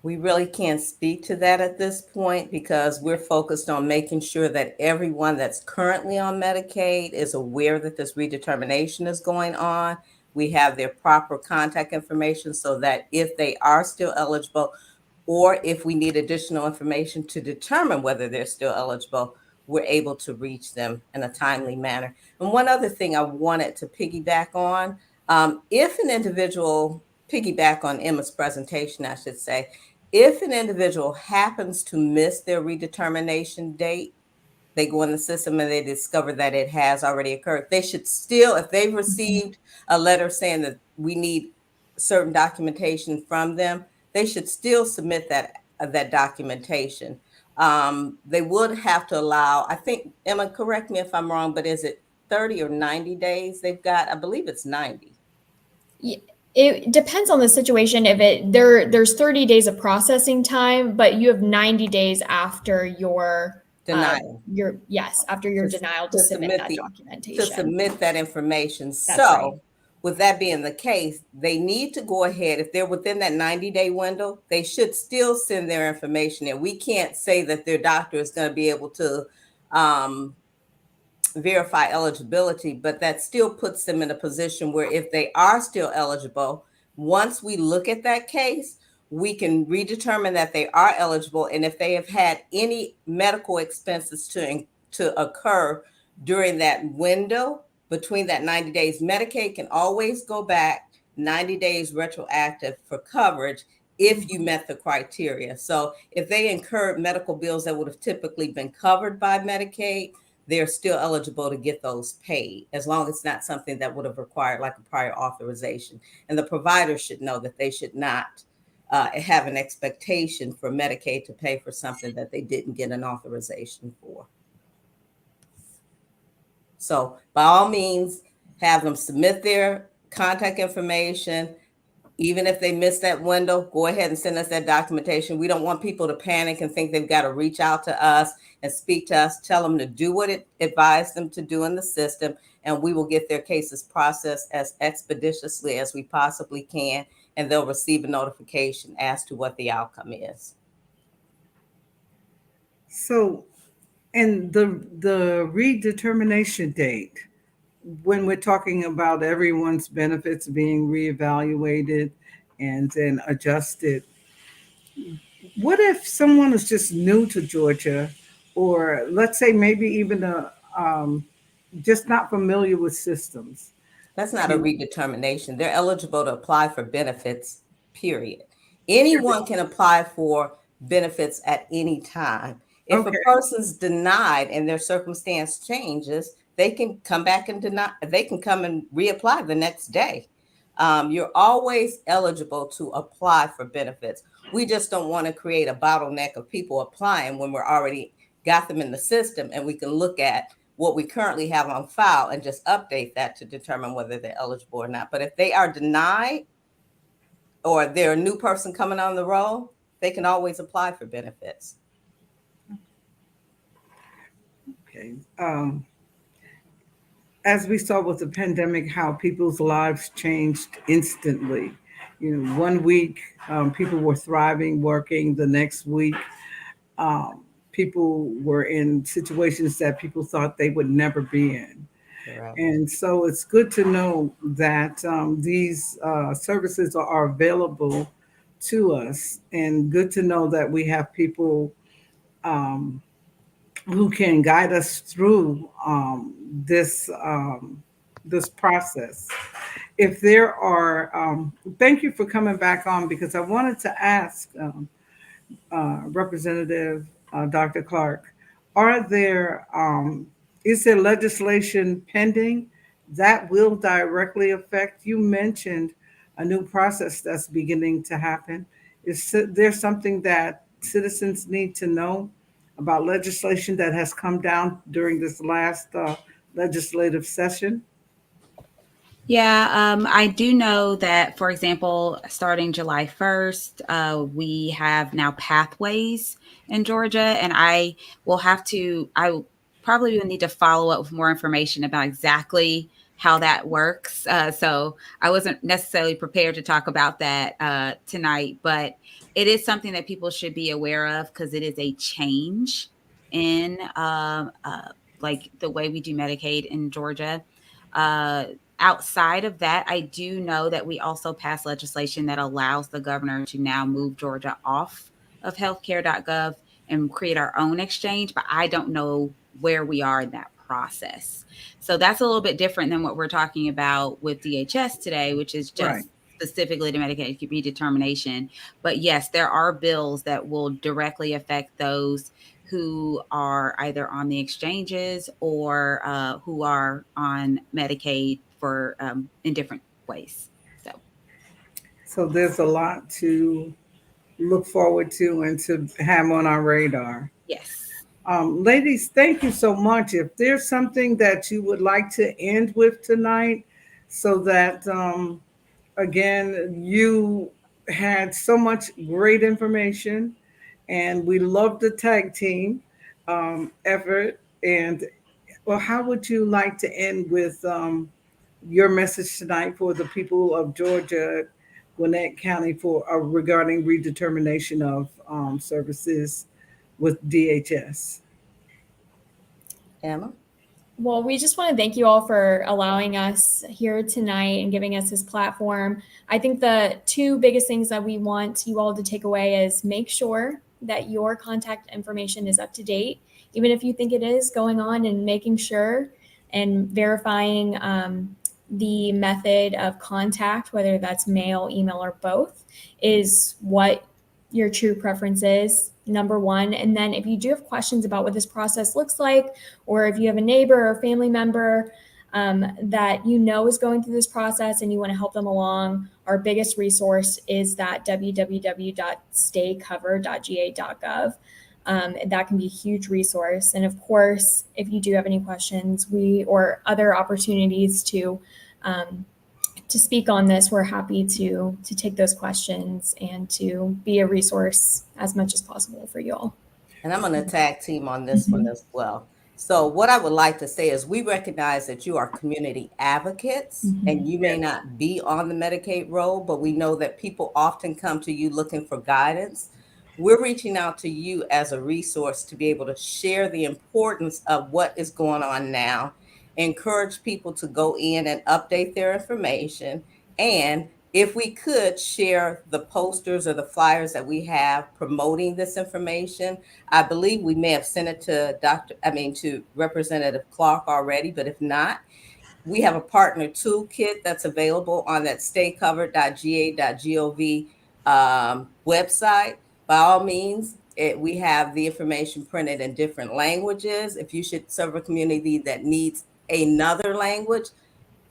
We really can't speak to that at this point because we're focused on making sure that everyone that's currently on Medicaid is aware that this redetermination is going on. We have their proper contact information so that if they are still eligible, or if we need additional information to determine whether they're still eligible, we're able to reach them in a timely manner. And one other thing I wanted to piggyback on, if an individual, piggyback on Emma's presentation, I should say, if an individual happens to miss their redetermination date, they go in the system and they discover that it has already occurred, they should still, if they've received a letter saying that we need certain documentation from them, they should still submit that documentation. They would have to allow, I think, Emma, correct me if I'm wrong, but is it 30 or 90 days they've got? I believe it's 90. It depends on the situation. If there's 30 days of processing time, but you have 90 days after your denial. After your denial to submit that documentation. To submit that information. That's right. With that being the case, they need to go ahead. If they're within that 90-day window, they should still send their information in. We can't say that their doctor is going to be able to verify eligibility, but that still puts them in a position where if they are still eligible, once we look at that case, we can redetermine that they are eligible. And if they have had any medical expenses to occur during that window, between that 90 days, Medicaid can always go back 90 days retroactive for coverage if you met the criteria. So if they incurred medical bills that would have typically been covered by Medicaid, they're still eligible to get those paid, as long as it's not something that would have required like a prior authorization. And the provider should know that they should not have an expectation for Medicaid to pay for something that they didn't get an authorization for. So by all means, have them submit their contact information. Even if they miss that window, go ahead and send us that documentation. We don't want people to panic and think they've got to reach out to us and speak to us. Tell them to do what it advised them to do in the system, and we will get their cases processed as expeditiously as we possibly can, and they'll receive a notification as to what the outcome is. So, and the redetermination date, when we're talking about everyone's benefits being reevaluated and then adjusted, what if someone is just new to Georgia, or let's say maybe even just not familiar with systems? That's not a redetermination. They're eligible to apply for benefits, period. Anyone can apply for benefits at any time. If a person's denied and their circumstance changes, they can come back and deny. They can come and reapply the next day. You're always eligible to apply for benefits. We just don't want to create a bottleneck of people applying when we're already got them in the system, and we can look at what we currently have on file and just update that to determine whether they're eligible or not. But if they are denied or they're a new person coming on the roll, they can always apply for benefits. Okay. As we saw with the pandemic, how people's lives changed instantly. You know, 1 week people were thriving, working. The next week, people were in situations that people thought they would never be in. Correct. And so it's good to know that these services are available to us, and good to know that we have people um, who can guide us through this process. If there are, thank you for coming back on, because I wanted to ask Representative Dr. Clarke, are there is there legislation pending that will directly affect? You mentioned a new process that's beginning to happen. Is there something that citizens need to know about legislation that has come down during this last legislative session? Yeah, I do know that, for example, starting July 1st, we have now pathways in Georgia, and I probably will need to follow up with more information about exactly how that works. So I wasn't necessarily prepared to talk about that tonight, but it is something that people should be aware of because it is a change in like the way we do Medicaid in Georgia. Uh, Outside of that, I do know that we also passed legislation that allows the governor to now move Georgia off of healthcare.gov and create our own exchange, but I don't know where we are in that process. So that's a little bit different than what we're talking about with DHS today, which is Right. just specifically to Medicaid redetermination. But yes, there are bills that will directly affect those who are either on the exchanges or who are on Medicaid for in different ways. So there's a lot to look forward to and to have on our radar. Yes. Ladies, thank you so much. If there's something that you would like to end with tonight, so that, again, you had so much great information, and we love the tag team effort. And well, how would you like to end with your message tonight for the people of Georgia, Gwinnett County, for regarding redetermination of services with DHS? Emma? Well, we just want to thank you all for allowing us here tonight and giving us this platform. I think the two biggest things that we want you all to take away is make sure that your contact information is up to date, even if you think it is, going on and making sure and verifying the method of contact, whether that's mail, email, or both, is what your true preference is, number one. And then if you do have questions about what this process looks like, or if you have a neighbor or family member that you know is going through this process and you want to help them along, our biggest resource is that www.staycovered.ga.gov. That can be a huge resource. And of course, if you do have any questions, or other opportunities to speak on this, we're happy to take those questions and to be a resource as much as possible for you all. And I'm going to tag team on this one as well. So what I would like to say is we recognize that you are community advocates and you may not be on the Medicaid roll, but we know that people often come to you looking for guidance. We're reaching out to you as a resource to be able to share the importance of what is going on now, encourage people to go in and update their information, and if we could share the posters or the flyers that we have promoting this information. I believe we may have sent it to to Representative Clarke already, but if not, we have a partner toolkit that's available on that staycovered.ga.gov website. By all means, we have the information printed in different languages. If you should serve a community that needs another language,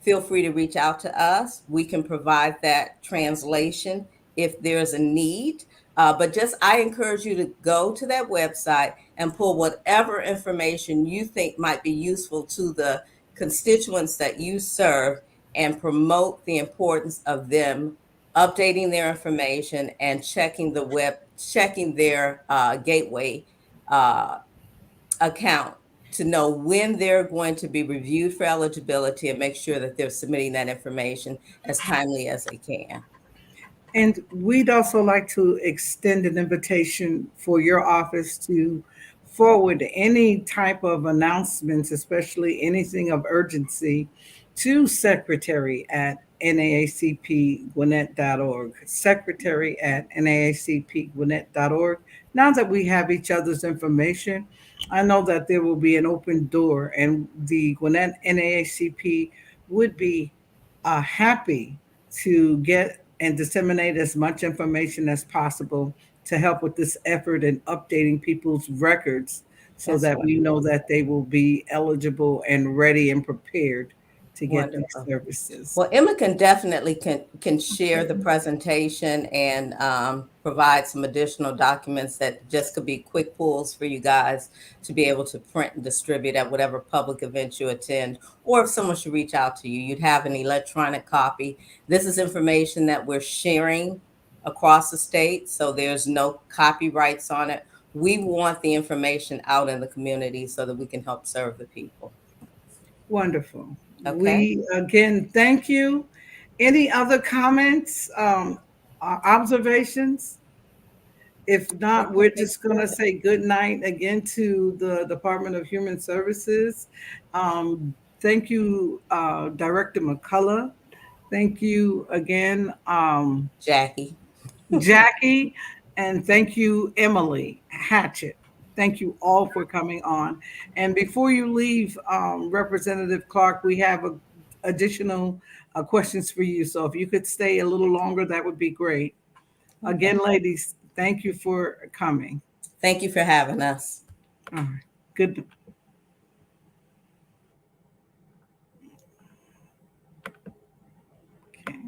feel free to reach out to us. We can provide that translation if there's a need. But I encourage you to go to that website and pull whatever information you think might be useful to the constituents that you serve and promote the importance of them updating their information and checking their gateway account to know when they're going to be reviewed for eligibility and make sure that they're submitting that information as timely as they can. And we'd also like to extend an invitation for your office to forward any type of announcements, especially anything of urgency, to secretary at naacpgwinnett.org. Secretary at naacpgwinnett.org. Now that we have each other's information, I know that there will be an open door, and the Gwinnett NAACP would be happy to get and disseminate as much information as possible to help with this effort in updating people's records so That's that we know that they will be eligible and ready and prepared to get these wonderful. services. Well, Emma can definitely can share the presentation and provide some additional documents that just could be quick pulls for you guys to be able to print and distribute at whatever public event you attend, or if someone should reach out to you, you'd have an electronic copy. This is information that we're sharing across the state, so there's no copyrights on it. We want the information out in the community so that we can help serve the people. Wonderful. Okay. We again thank you. Any other comments, observations? If not, we're just going to say good night again to the Department of Human Services. Thank you, Director McCullough. Thank you again, Jackie. Jackie, and thank you, Emily Hatchett. Thank you all for coming on. And before you leave, Representative Clarke, we have additional questions for you. So if you could stay a little longer, that would be great. Again, ladies, thank you for coming. Thank you for having us. All right. Good. Okay.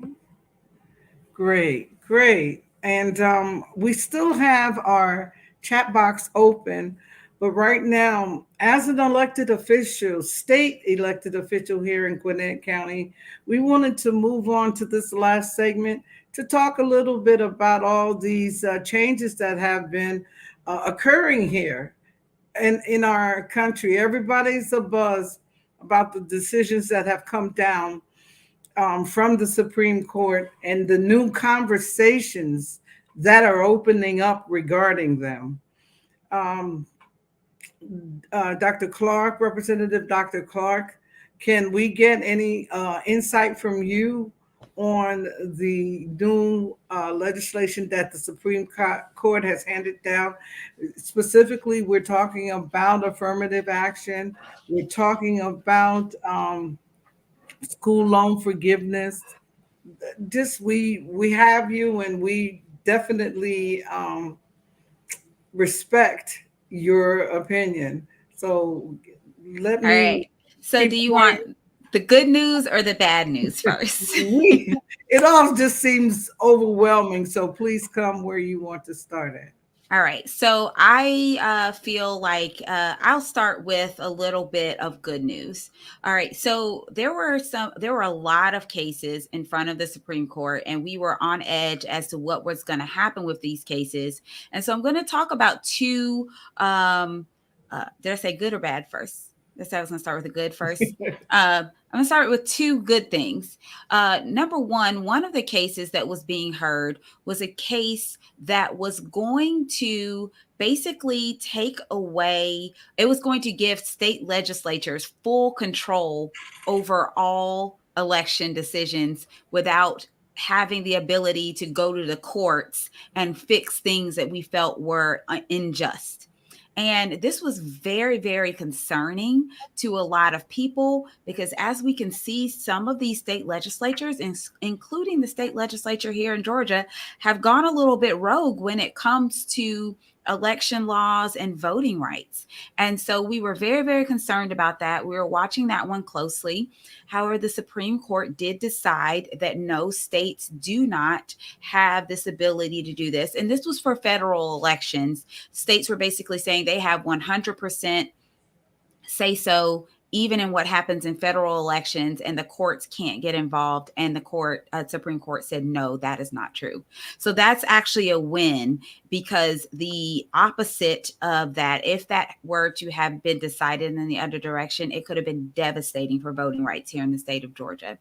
Great. And we still have our chat box open, but right now, as an elected official, state elected official here in Gwinnett County, we wanted to move on to this last segment to talk a little bit about all these changes that have been occurring here and in our country. Everybody's abuzz about the decisions that have come down from the Supreme Court and the new conversations that are opening up regarding them. Dr. Clarke, Representative Dr. Clarke, can we get any insight from you on the new legislation that the Supreme Court has handed down? Specifically, we're talking about affirmative action. We're talking about school loan forgiveness. Just we have you, and we definitely respect your opinion. So let me. All right. So do you want the good news or the bad news first? It all just seems overwhelming. So please come where you want to start at. All right. So I feel like I'll start with a little bit of good news. All right. So there were a lot of cases in front of the Supreme Court, and we were on edge as to what was going to happen with these cases. And so I'm going to talk about two, did I say good or bad first? I was going to start with the good first. I'm going to start with two good things. Number one of the cases that was being heard was a case that was going to basically take away, it was going to give state legislatures full control over all election decisions without having the ability to go to the courts and fix things that we felt were unjust. And this was very, very concerning to a lot of people because as we can see, some of these state legislatures, including the state legislature here in Georgia, have gone a little bit rogue when it comes to election laws and voting rights. And so we were very, very concerned about that. We were watching that one closely. However, the Supreme Court did decide that no, states do not have this ability to do this. And this was for federal elections. States were basically saying they have 100% say so even in what happens in federal elections, and the courts can't get involved. And the Supreme Court said, no, that is not true. So that's actually a win, because the opposite of that, if that were to have been decided in the other direction, it could have been devastating for voting rights here in the state of Georgia.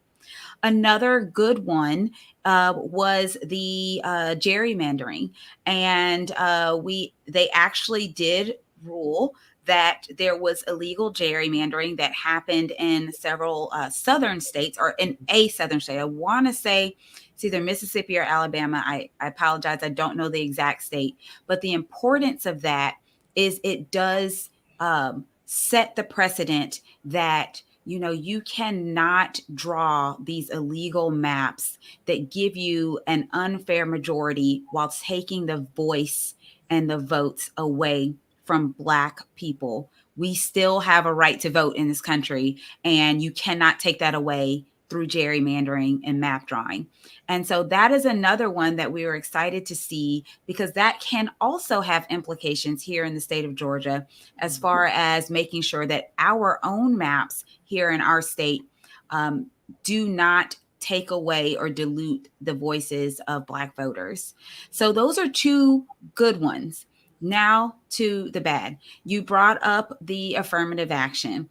Another good one was the gerrymandering, and they actually did rule that there was illegal gerrymandering that happened in several southern states, or in a southern state. I want to say it's either Mississippi or Alabama. I apologize. I don't know the exact state, but the importance of that is it does set the precedent that you cannot draw these illegal maps that give you an unfair majority while taking the voice and the votes away from Black people. We still have a right to vote in this country, and you cannot take that away through gerrymandering and map drawing. And so that is another one that we were excited to see, because that can also have implications here in the state of Georgia as far as making sure that our own maps here in our state do not take away or dilute the voices of Black voters. So those are two good ones. Now to the bad. You brought up the affirmative action.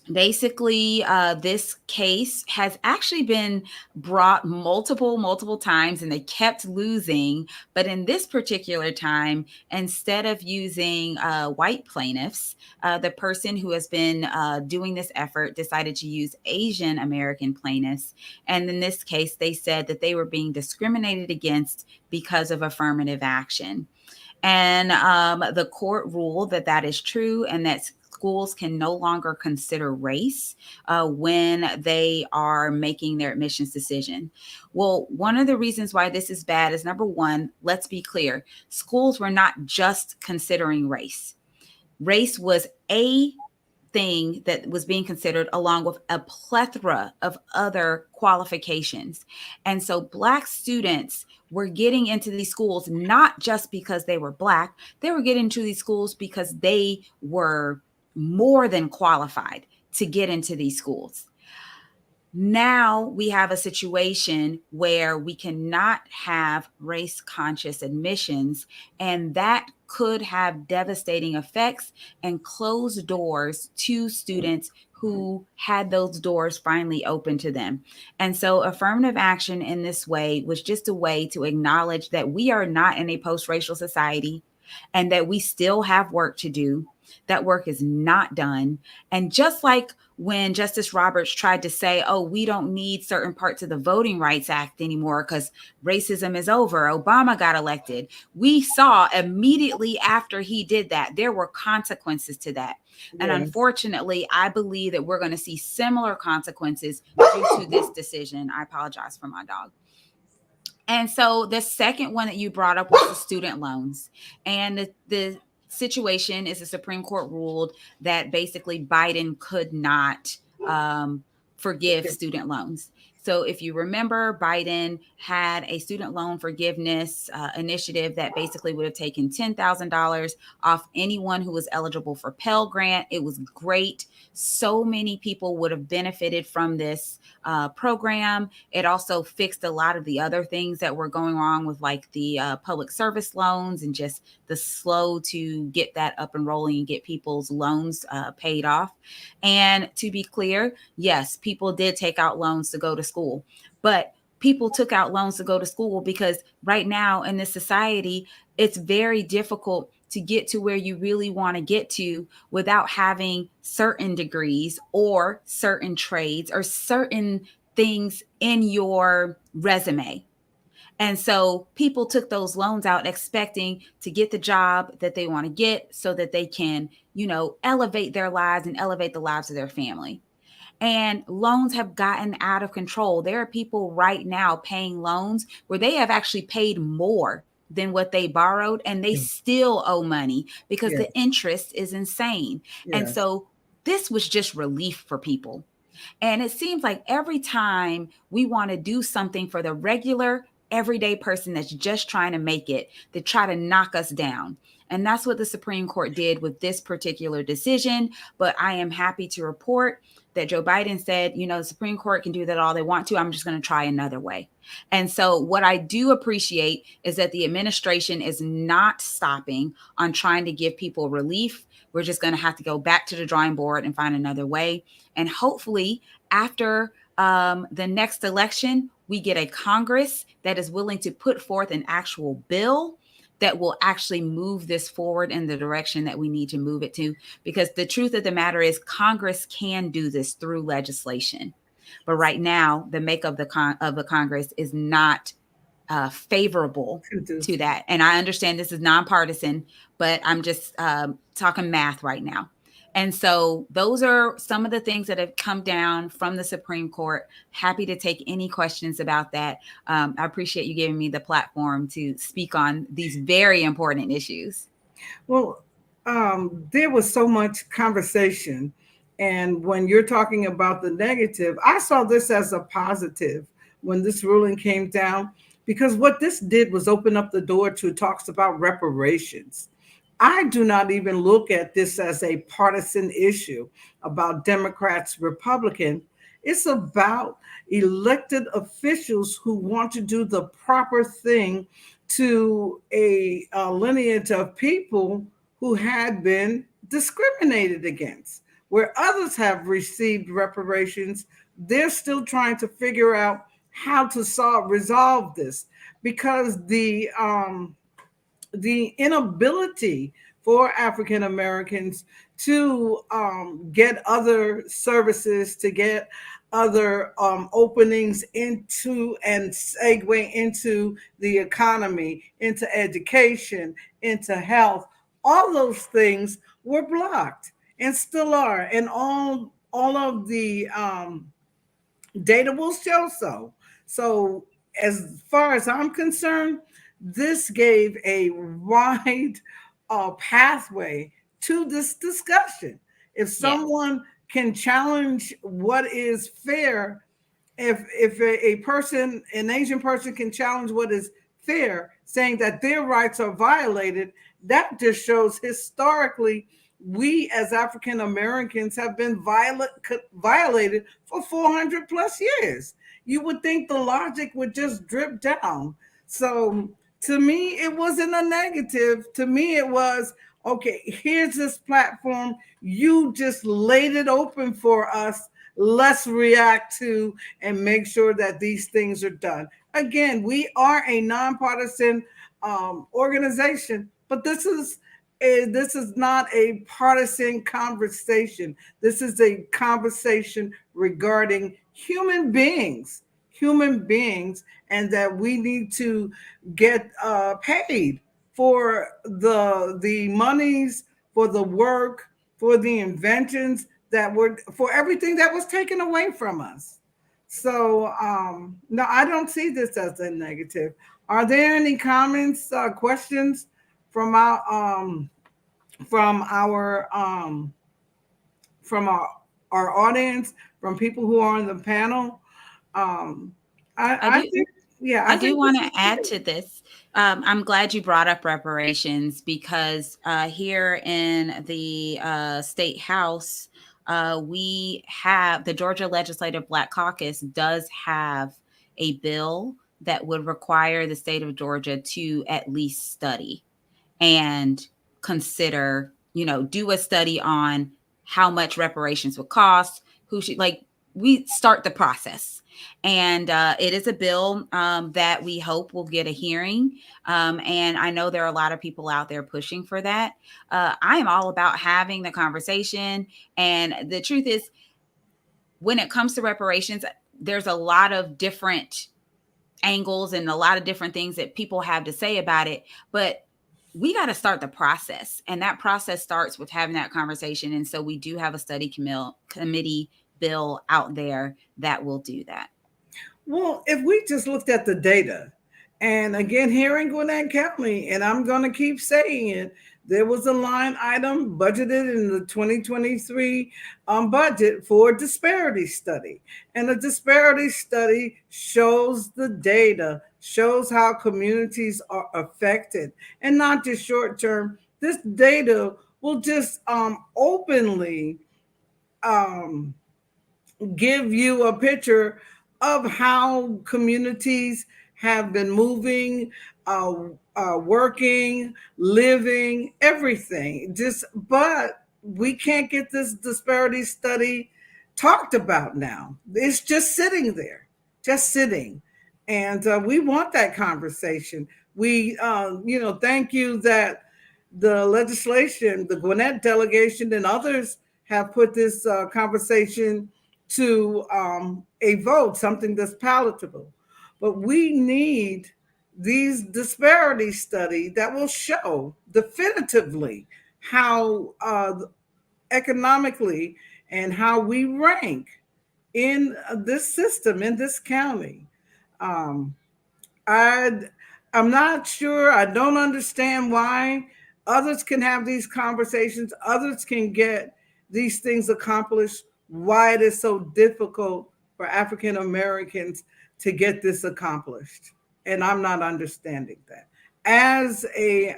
Basically, this case has actually been brought multiple times, and they kept losing. But in this particular time, instead of using white plaintiffs, the person who has been doing this effort decided to use Asian American plaintiffs. And in this case, they said that they were being discriminated against because of affirmative action. And the court ruled that that is true, and that schools can no longer consider race when they are making their admissions decision. Well, one of the reasons why this is bad is, number one, let's be clear. Schools were not just considering race. Race was a thing that was being considered, along with a plethora of other qualifications. And so Black students were getting into these schools not just because they were Black, they were getting into these schools because they were more than qualified to get into these schools. Now we have a situation where we cannot have race-conscious admissions, and that could have devastating effects and close doors to students who had those doors finally open to them. And so affirmative action in this way was just a way to acknowledge that we are not in a post-racial society and that we still have work to do. That work is not done. And just like when Justice Roberts tried to say, oh, we don't need certain parts of the Voting Rights Act anymore because racism is over, Obama got elected, we saw immediately after he did that, there were consequences to that. And unfortunately, I believe that we're going to see similar consequences due to this decision. I apologize for my dog. And so the second one that you brought up was the student loans. And the situation is the Supreme Court ruled that basically Biden could not forgive student loans. So if you remember, Biden had a student loan forgiveness initiative that basically would have taken $10,000 off anyone who was eligible for Pell Grant. It was great. So many people would have benefited from this program. It also fixed a lot of the other things that were going wrong with, like the public service loans and just the slow to get that up and rolling and get people's loans paid off. And to be clear, yes, people did take out loans to go to school, but people took out loans to go to school because right now in this society, it's very difficult to get to where you really want to get to without having certain degrees or certain trades or certain things in your resume. And so people took those loans out expecting to get the job that they want to get so that they can, elevate their lives and elevate the lives of their family. And loans have gotten out of control. There are people right now paying loans where they have actually paid more than what they borrowed, and they still owe money because the interest is insane. And so this was just relief for people. And it seems like every time we want to do something for the regular, everyday person that's just trying to make it, they try to knock us down. And that's what the Supreme Court did with this particular decision. But I am happy to report that Joe Biden said, the Supreme Court can do that all they want to. I'm just going to try another way. And so what I do appreciate is that the administration is not stopping on trying to give people relief. We're just going to have to go back to the drawing board and find another way. And hopefully after the next election, we get a Congress that is willing to put forth an actual bill that will actually move this forward in the direction that we need to move it to. Because the truth of the matter is Congress can do this through legislation. But right now, the makeup of the Congress is not favorable to that. And I understand this is nonpartisan, but I'm just talking math right now. And so those are some of the things that have come down from the Supreme Court. Happy to take any questions about that. I appreciate you giving me the platform to speak on these very important issues. Well, there was so much conversation. And when you're talking about the negative, I saw this as a positive when this ruling came down, because what this did was open up the door to talks about reparations. I do not even look at this as a partisan issue about Democrats, Republican. It's about elected officials who want to do the proper thing to a lineage of people who had been discriminated against. Where others have received reparations, they're still trying to figure out how to resolve this, because the inability for African Americans to get other services, to get other openings into and segue into the economy, into education, into health, all those things were blocked and still are. And all of the data will show so. So as far as I'm concerned, this gave a wide pathway to this discussion. If someone can challenge what is fair, if a person, an Asian person, can challenge what is fair, saying that their rights are violated, that just shows historically we as African Americans have been violated for 400 plus years. You would think the logic would just drip down. So to me, it wasn't a negative. To me, it was, okay, here's this platform. You just laid it open for us. Let's react to and make sure that these things are done. Again, we are a nonpartisan organization, but this is not a partisan conversation. This is a conversation regarding human beings, and that we need to get paid for the monies, for the work, for the inventions that were, for everything that was taken away from us. So no, I don't see this as a negative. Are there any comments, questions from our audience, from people who are on the panel? I do want to add to this. I'm glad you brought up reparations, because here in the State House, we have the Georgia Legislative Black Caucus does have a bill that would require the state of Georgia to at least study and consider, do a study on how much reparations would cost, who should, we start the process. And it is a bill that we hope will get a hearing. And I know there are a lot of people out there pushing for that. I am all about having the conversation. And the truth is, when it comes to reparations, there's a lot of different angles and a lot of different things that people have to say about it. But we got to start the process. And that process starts with having that conversation. And so we do have a study committee bill out there that will do that. Well, if we just looked at the data, and again, here in Gwinnett County, and I'm going to keep saying it, there was a line item budgeted in the 2023 budget for a disparity study. And a disparity study shows the data, shows how communities are affected, and not just short term. This data will just openly give you a picture of how communities have been moving, working, living, everything. But we can't get this disparity study talked about now. It's just sitting there, just sitting. And we want that conversation. We, thank you that the legislation, the Gwinnett delegation, and others have put this conversation to a vote, something that's palatable. But we need these disparity study that will show definitively how economically and how we rank in this system in this county. Um, I'm not sure. I don't understand why others can have these conversations, others can get these things accomplished, why it is so difficult for African Americans to get this accomplished. And I'm not understanding that. As a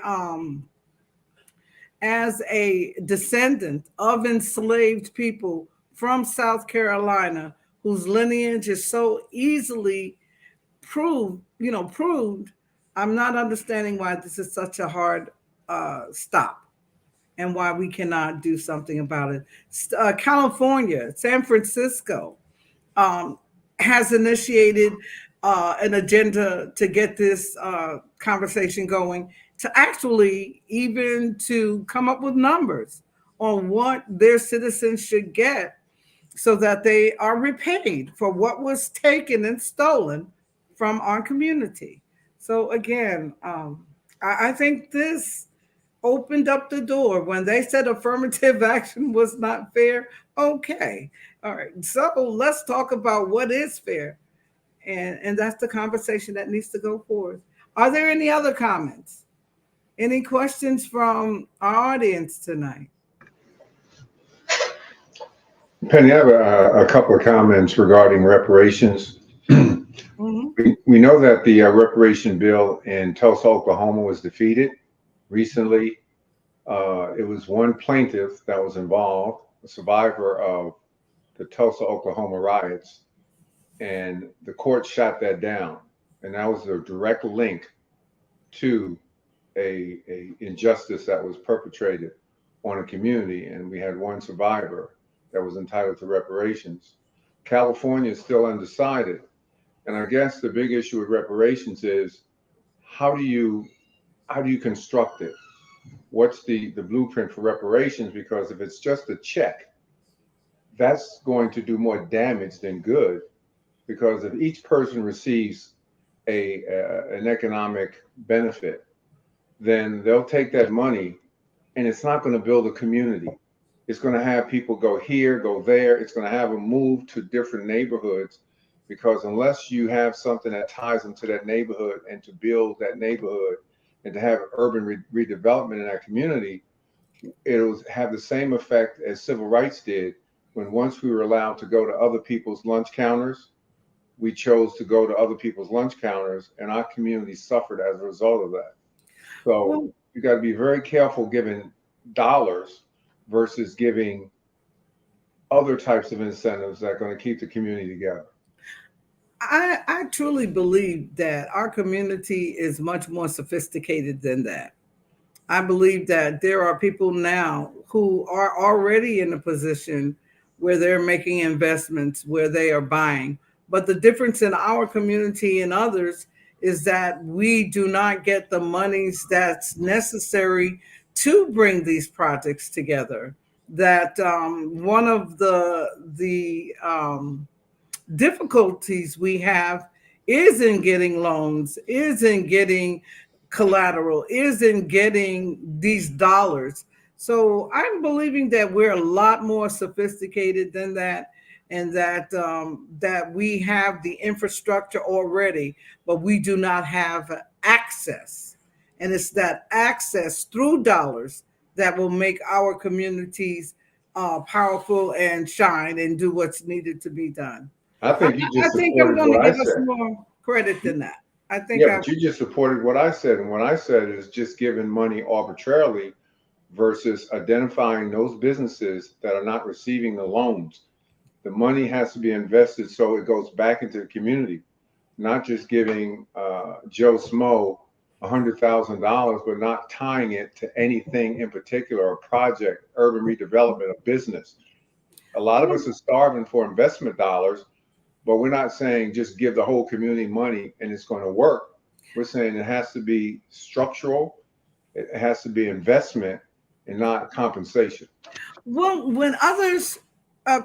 descendant of enslaved people from South Carolina, whose lineage is so easily proved, I'm not understanding why this is such a hard stop and why we cannot do something about it. California, San Francisco has initiated an agenda to get this conversation going, to actually even to come up with numbers on what their citizens should get so that they are repaid for what was taken and stolen from our community. So again, I think this opened up the door when they said affirmative action was not fair. Okay, all right. So let's talk about what is fair, and that's the conversation that needs to go forward. Are there any other comments? Any questions from our audience tonight? Penny, I have a couple of comments regarding reparations. Mm-hmm. We know that the reparation bill in Tulsa, Oklahoma was defeated recently. It was one plaintiff that was involved, a survivor of the Tulsa, Oklahoma riots, and the court shot that down. And that was a direct link to a injustice that was perpetrated on a community, and we had one survivor that was entitled to reparations. California is still undecided. And I guess the big issue with reparations is how do you construct it? What's the blueprint for reparations? Because if it's just a check, that's going to do more damage than good. Because if each person receives an economic benefit, then they'll take that money and it's not going to build a community. It's going to have people go here, go there. It's going to have them move to different neighborhoods, because unless you have something that ties them to that neighborhood and to build that neighborhood and to have urban redevelopment in that community, it'll have the same effect as civil rights did when once we were allowed to go to other people's lunch counters, we chose to go to other people's lunch counters and our community suffered as a result of that. So you got to be very careful giving dollars versus giving other types of incentives that are going to keep the community together. I truly believe that our community is much more sophisticated than that. I believe that there are people now who are already in a position where they're making investments, where they are buying. But the difference in our community and others is that we do not get the monies that's necessary to bring these projects together. That one of the difficulties we have is in getting loans, is in getting collateral, is in getting these dollars. So I'm believing that we're a lot more sophisticated than that, and that that we have the infrastructure already, but we do not have access. And it's that access through dollars that will make our communities powerful and shine and do what's needed to be done. I think you just I think I'm supported going what to I give us said. more credit than that. I think Yeah, but you just supported what I said. And what I said is just giving money arbitrarily versus identifying those businesses that are not receiving the loans. The money has to be invested so it goes back into the community, not just giving Joe Smo $100,000, but not tying it to anything in particular, a project, urban redevelopment, a business. A lot of us are starving for investment dollars, but we're not saying just give the whole community money and it's going to work. We're saying it has to be structural, it has to be investment and not compensation. Well, when others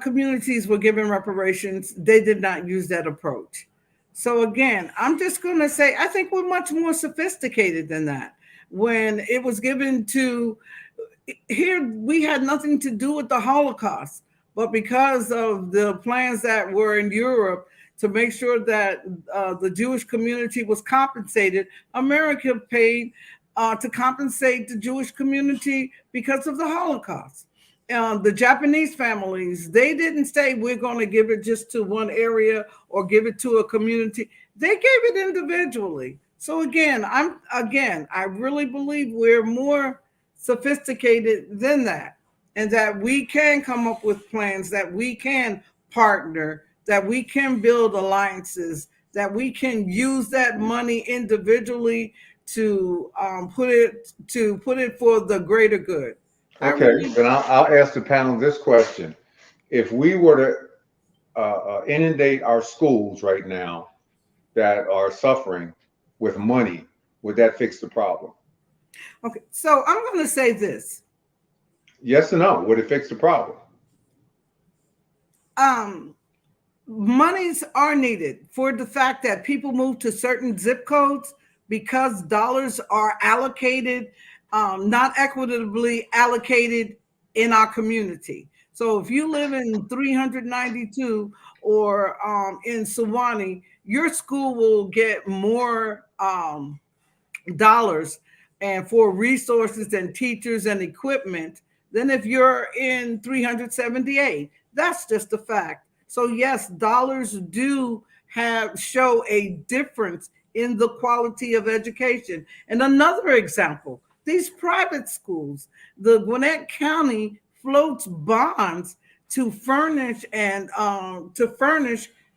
communities were given reparations, they did not use that approach. So again, I'm just going to say I think we're much more sophisticated than that. When it was given to here, we had nothing to do with the Holocaust, but because of the plans that were in Europe to make sure that the Jewish community was compensated, America paid to compensate the Jewish community because of the Holocaust. The Japanese families, they didn't say we're going to give it just to one area or give it to a community. They gave it individually. So I really believe we're more sophisticated than that, and that we can come up with plans, that we can partner, that we can build alliances, that we can use that money individually to put it for the greater good. Okay, then I'll ask the panel this question. If we were to inundate our schools right now that are suffering with money, would that fix the problem? Okay, so I'm going to say this. Yes or no? Would it fix the problem? Monies are needed for the fact that people move to certain zip codes because dollars are allocated, not equitably allocated in our community. So if you live in 392 or in Sewanee, your school will get more dollars and for resources and teachers and equipment than if you're in 378. That's just a fact. So yes, dollars do show a difference in the quality of education. And another example, these private schools, the Gwinnett County floats bonds to furnish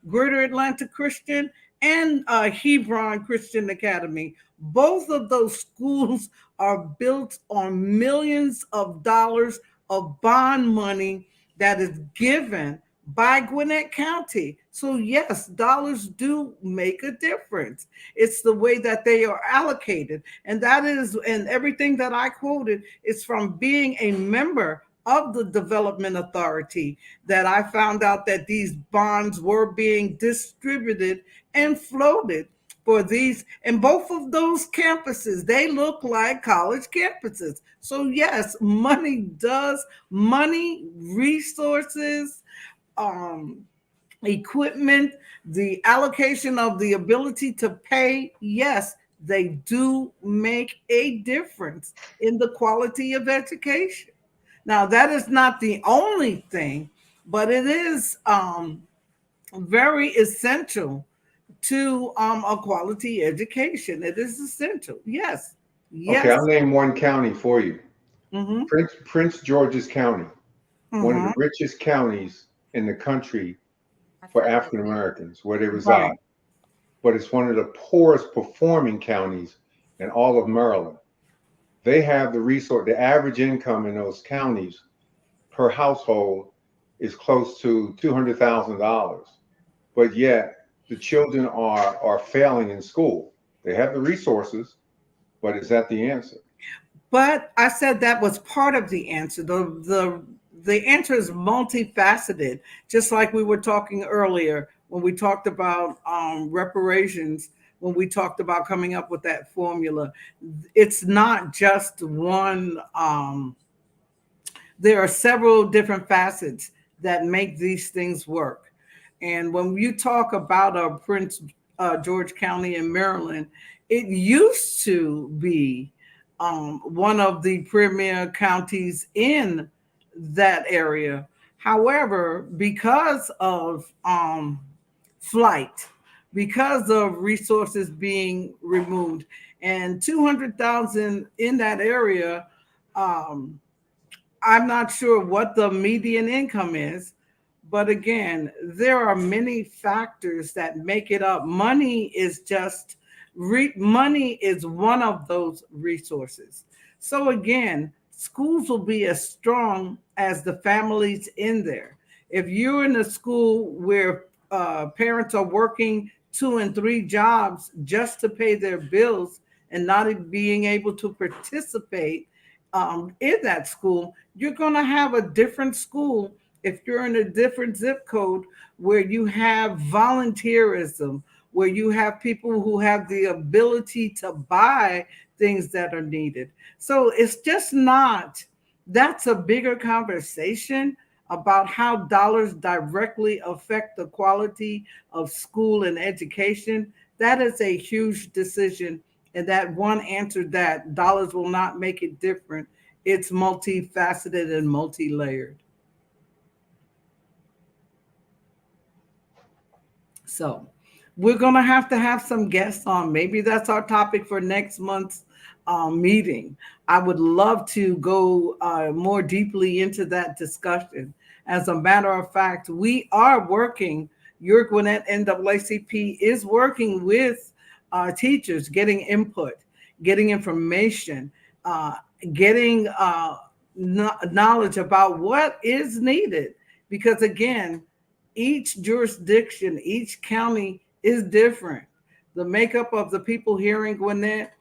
Greater Atlanta Christian and Hebron Christian Academy. Both of those schools are built on millions of dollars of bond money that is given by Gwinnett County. So yes, dollars do make a difference. It's the way that they are allocated. And everything that I quoted is from being a member of the Development Authority that I found out that these bonds were being distributed and floated for these. And both of those campuses, they look like college campuses. So yes, money, resources, equipment, the allocation of the ability to pay, yes, they do make a difference in the quality of education. Now, that is not the only thing, but it is very essential to a quality education. It is essential. Yes. Yes. Okay, I'll name one county for you. Mm-hmm. Prince George's County, Mm-hmm. one of the richest counties in the country for African Americans, where they reside. Right. But it's one of the poorest performing counties in all of Maryland. They have the average income in those counties per household is close to $200,000. But yet the children are failing in school. They have the resources, but is that the answer? But I said that was part of the answer. The answer is multifaceted, just like we were talking earlier when we talked about reparations, when we talked about coming up with that formula. It's not just one. There are several different facets that make these things work. And when you talk about Prince George County in Maryland, it used to be one of the premier counties in that area. However, because of flight, because of resources being removed, and 200,000 in that area, I'm not sure what the median income is, but again, there are many factors that make it up. Money is one of those resources. So again, schools will be as strong as the families in there. If you're in a school where parents are working 2 and 3 jobs just to pay their bills and not being able to participate in that school, you're going to have a different school if you're in a different zip code where you have volunteerism, where you have people who have the ability to buy things that are needed. So it's just not, that's a bigger conversation about how dollars directly affect the quality of school and education. That is a huge decision. And that one answer, that dollars will not make it different. It's multifaceted and multi-layered. So we're going to have some guests on. Maybe that's our topic for next month's meeting. I would love to go more deeply into that discussion. As a matter of fact, we are working, your Gwinnett NAACP is working with teachers, getting input, getting information, getting knowledge about what is needed. Because again, each jurisdiction, each county is different. The makeup of the people here in Gwinnett,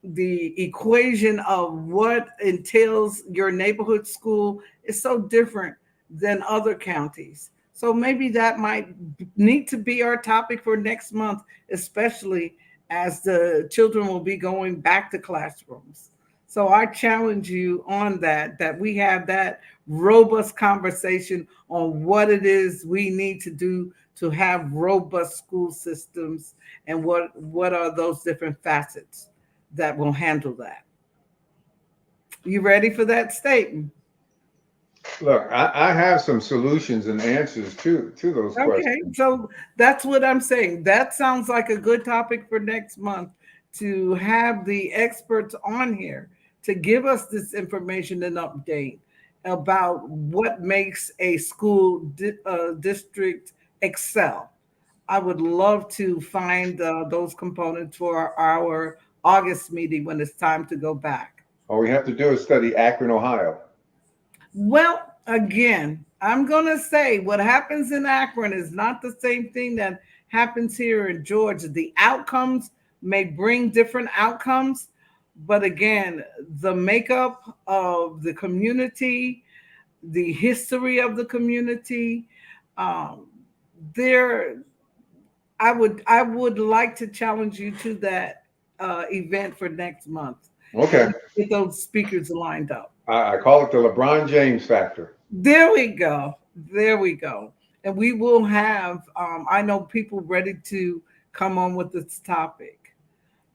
the equation of what entails your neighborhood school is so different than other counties. So maybe that might need to be our topic for next month, especially as the children will be going back to classrooms. So I challenge you on that we have that robust conversation on what it is we need to do to have robust school systems and what are those different facets that will handle that. You ready for that statement? Look, I have some solutions and answers to those questions. Okay, so that's what I'm saying. That sounds like a good topic for next month, to have the experts on here to give us this information and update about what makes a school district excel. I would love to find those components for our August meeting when it's time to go back. All we have to do is study Akron, Ohio. Well, again, I'm going to say what happens in Akron is not the same thing that happens here in Georgia. The outcomes may bring different outcomes, but again, the makeup of the community, the history of the community, there, I would like to challenge you to that event for next month. Okay. Get those speakers lined up. I call it the LeBron James factor. There we go. There we go. And we will have, I know, people ready to come on with this topic.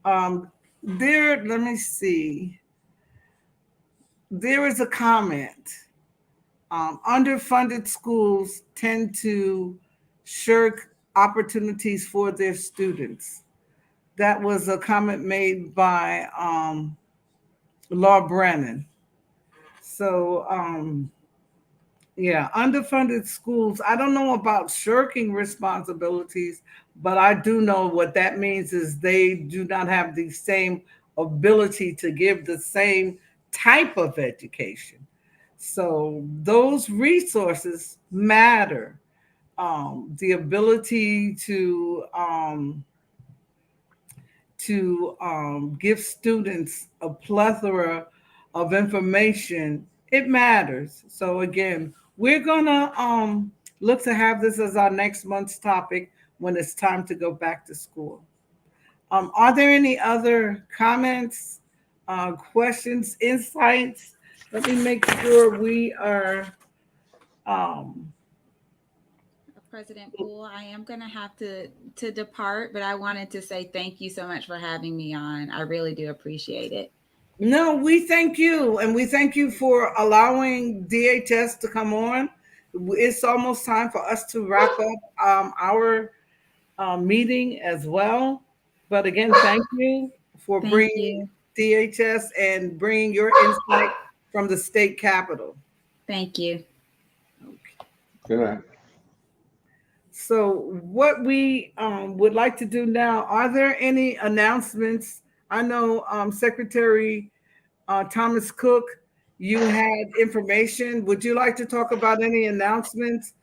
Let me see. There is a comment. Underfunded schools tend to shirk opportunities for their students. That was a comment made by Laura Brennan. So, yeah, underfunded schools. I don't know about shirking responsibilities, but I do know what that means is they do not have the same ability to give the same type of education. So those resources matter. The ability to give students a plethora of information, it matters. So again, we're gonna look to have this as our next month's topic when it's time to go back to school. Are there any other comments, questions, insights? Let me make sure we are. President Poole, I am going to have to depart, but I wanted to say thank you so much for having me on. I really do appreciate it. No, we thank you. And we thank you for allowing DHS to come on. It's almost time for us to wrap up our meeting as well. But again, thank you for bringing DHS and bringing your insight from the state capitol. Thank you. Okay. Good night. So what we would like to do now, are there any announcements? I know Secretary Thomas Cook, you had information. Would you like to talk about any announcements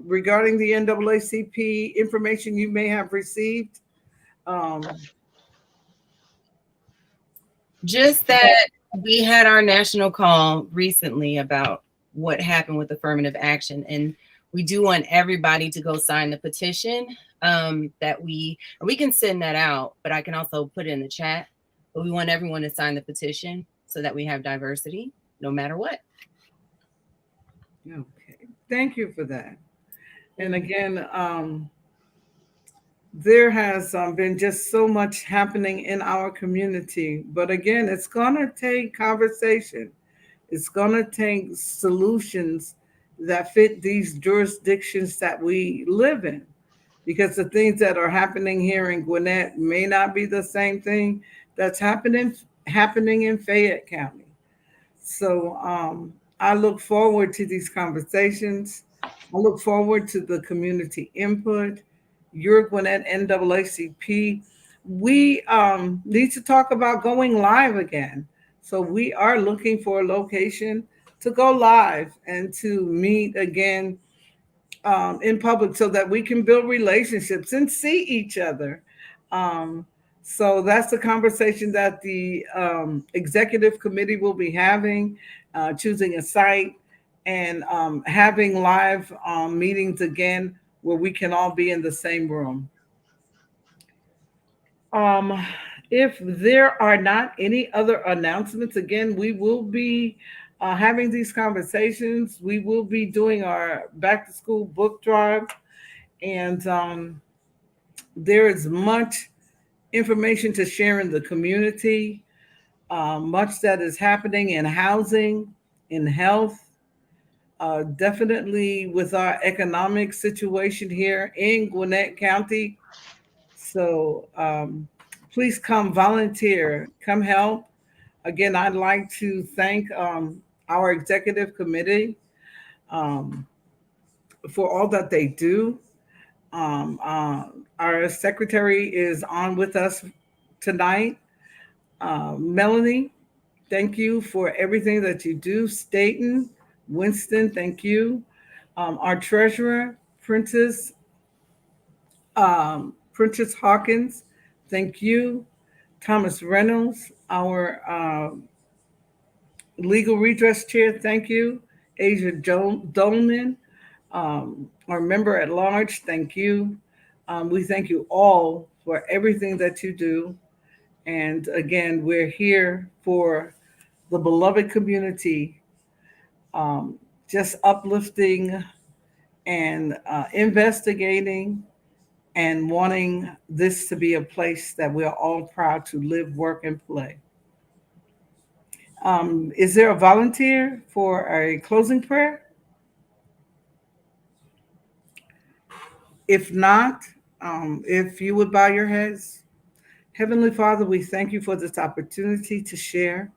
regarding the NAACP information you may have received? Just that we had our national call recently about what happened with affirmative action, and we do want everybody to go sign the petition. That we can send that out, but I can also put it in the chat. But we want everyone to sign the petition so that we have diversity, no matter what. Okay, thank you for that. And again, there has been just so much happening in our community. But again, it's going to take conversation. It's going to take solutions that fit these jurisdictions that we live in. Because the things that are happening here in Gwinnett may not be the same thing that's happening in Fayette County. So I look forward to these conversations. I look forward to the community input. Your Gwinnett NAACP. We need to talk about going live again. So we are looking for a location to go live and to meet again in public so that we can build relationships and see each other. So that's the conversation that the executive committee will be having, choosing a site and having live meetings again where we can all be in the same room. If there are not any other announcements, again, we will be having these conversations. We will be doing our back to school book drive, and there is much information to share in the community, much that is happening in housing, in health, definitely with our economic situation here in Gwinnett County. So please come volunteer, come help. Again, I'd like to thank our executive committee for all that they do. Our secretary is on with us tonight. Melanie, thank you for everything that you do. Staten, Winston, thank you. Our treasurer, Princess Hawkins, thank you. Thomas Reynolds, our legal redress chair, thank you. Asia Dolman, our member at large, thank you. We thank you all for everything that you do. And again, we're here for the beloved community, just uplifting and investigating and wanting this to be a place that we're all proud to live, work, and play. Is there a volunteer for a closing prayer? If not, if you would bow your heads. Heavenly Father, we thank you for this opportunity to share.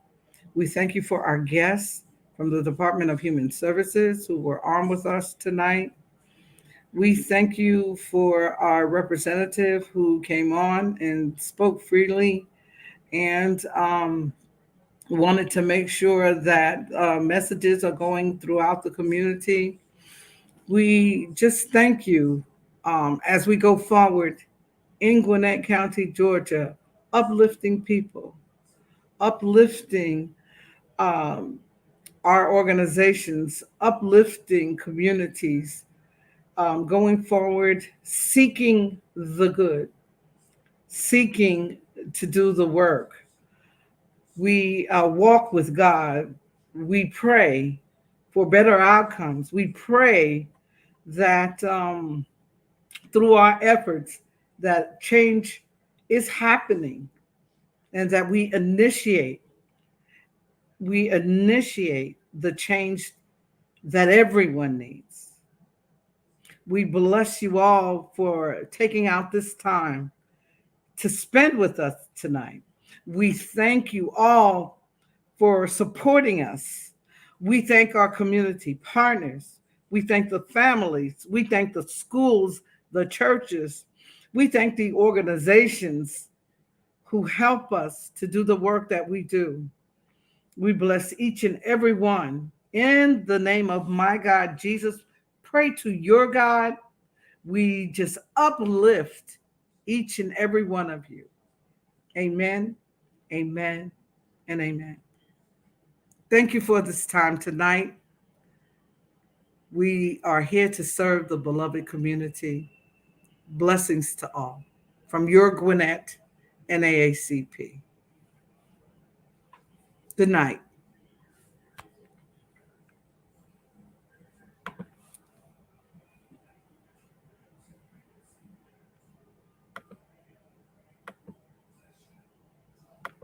We thank you for our guests from the Department of Human Services who were on with us tonight. We thank you for our representative who came on and spoke freely and wanted to make sure that messages are going throughout the community. We just thank you as we go forward in Gwinnett County, Georgia, uplifting people, uplifting our organizations, uplifting communities, going forward, seeking the good, seeking to do the work. We walk with God. We pray for better outcomes. We pray that through our efforts that change is happening and that we initiate the change that everyone needs. We bless you all for taking out this time to spend with us tonight. We thank you all for supporting us. We thank our community partners. We thank the families. We thank the schools, the churches. We thank the organizations who help us to do the work that we do. We bless each and every one in the name of my God, Jesus pray to your God. We just uplift each and every one of you. Amen, amen, and amen. Thank you for this time tonight. We are here to serve the beloved community. Blessings to all from your Gwinnett NAACP. Good night.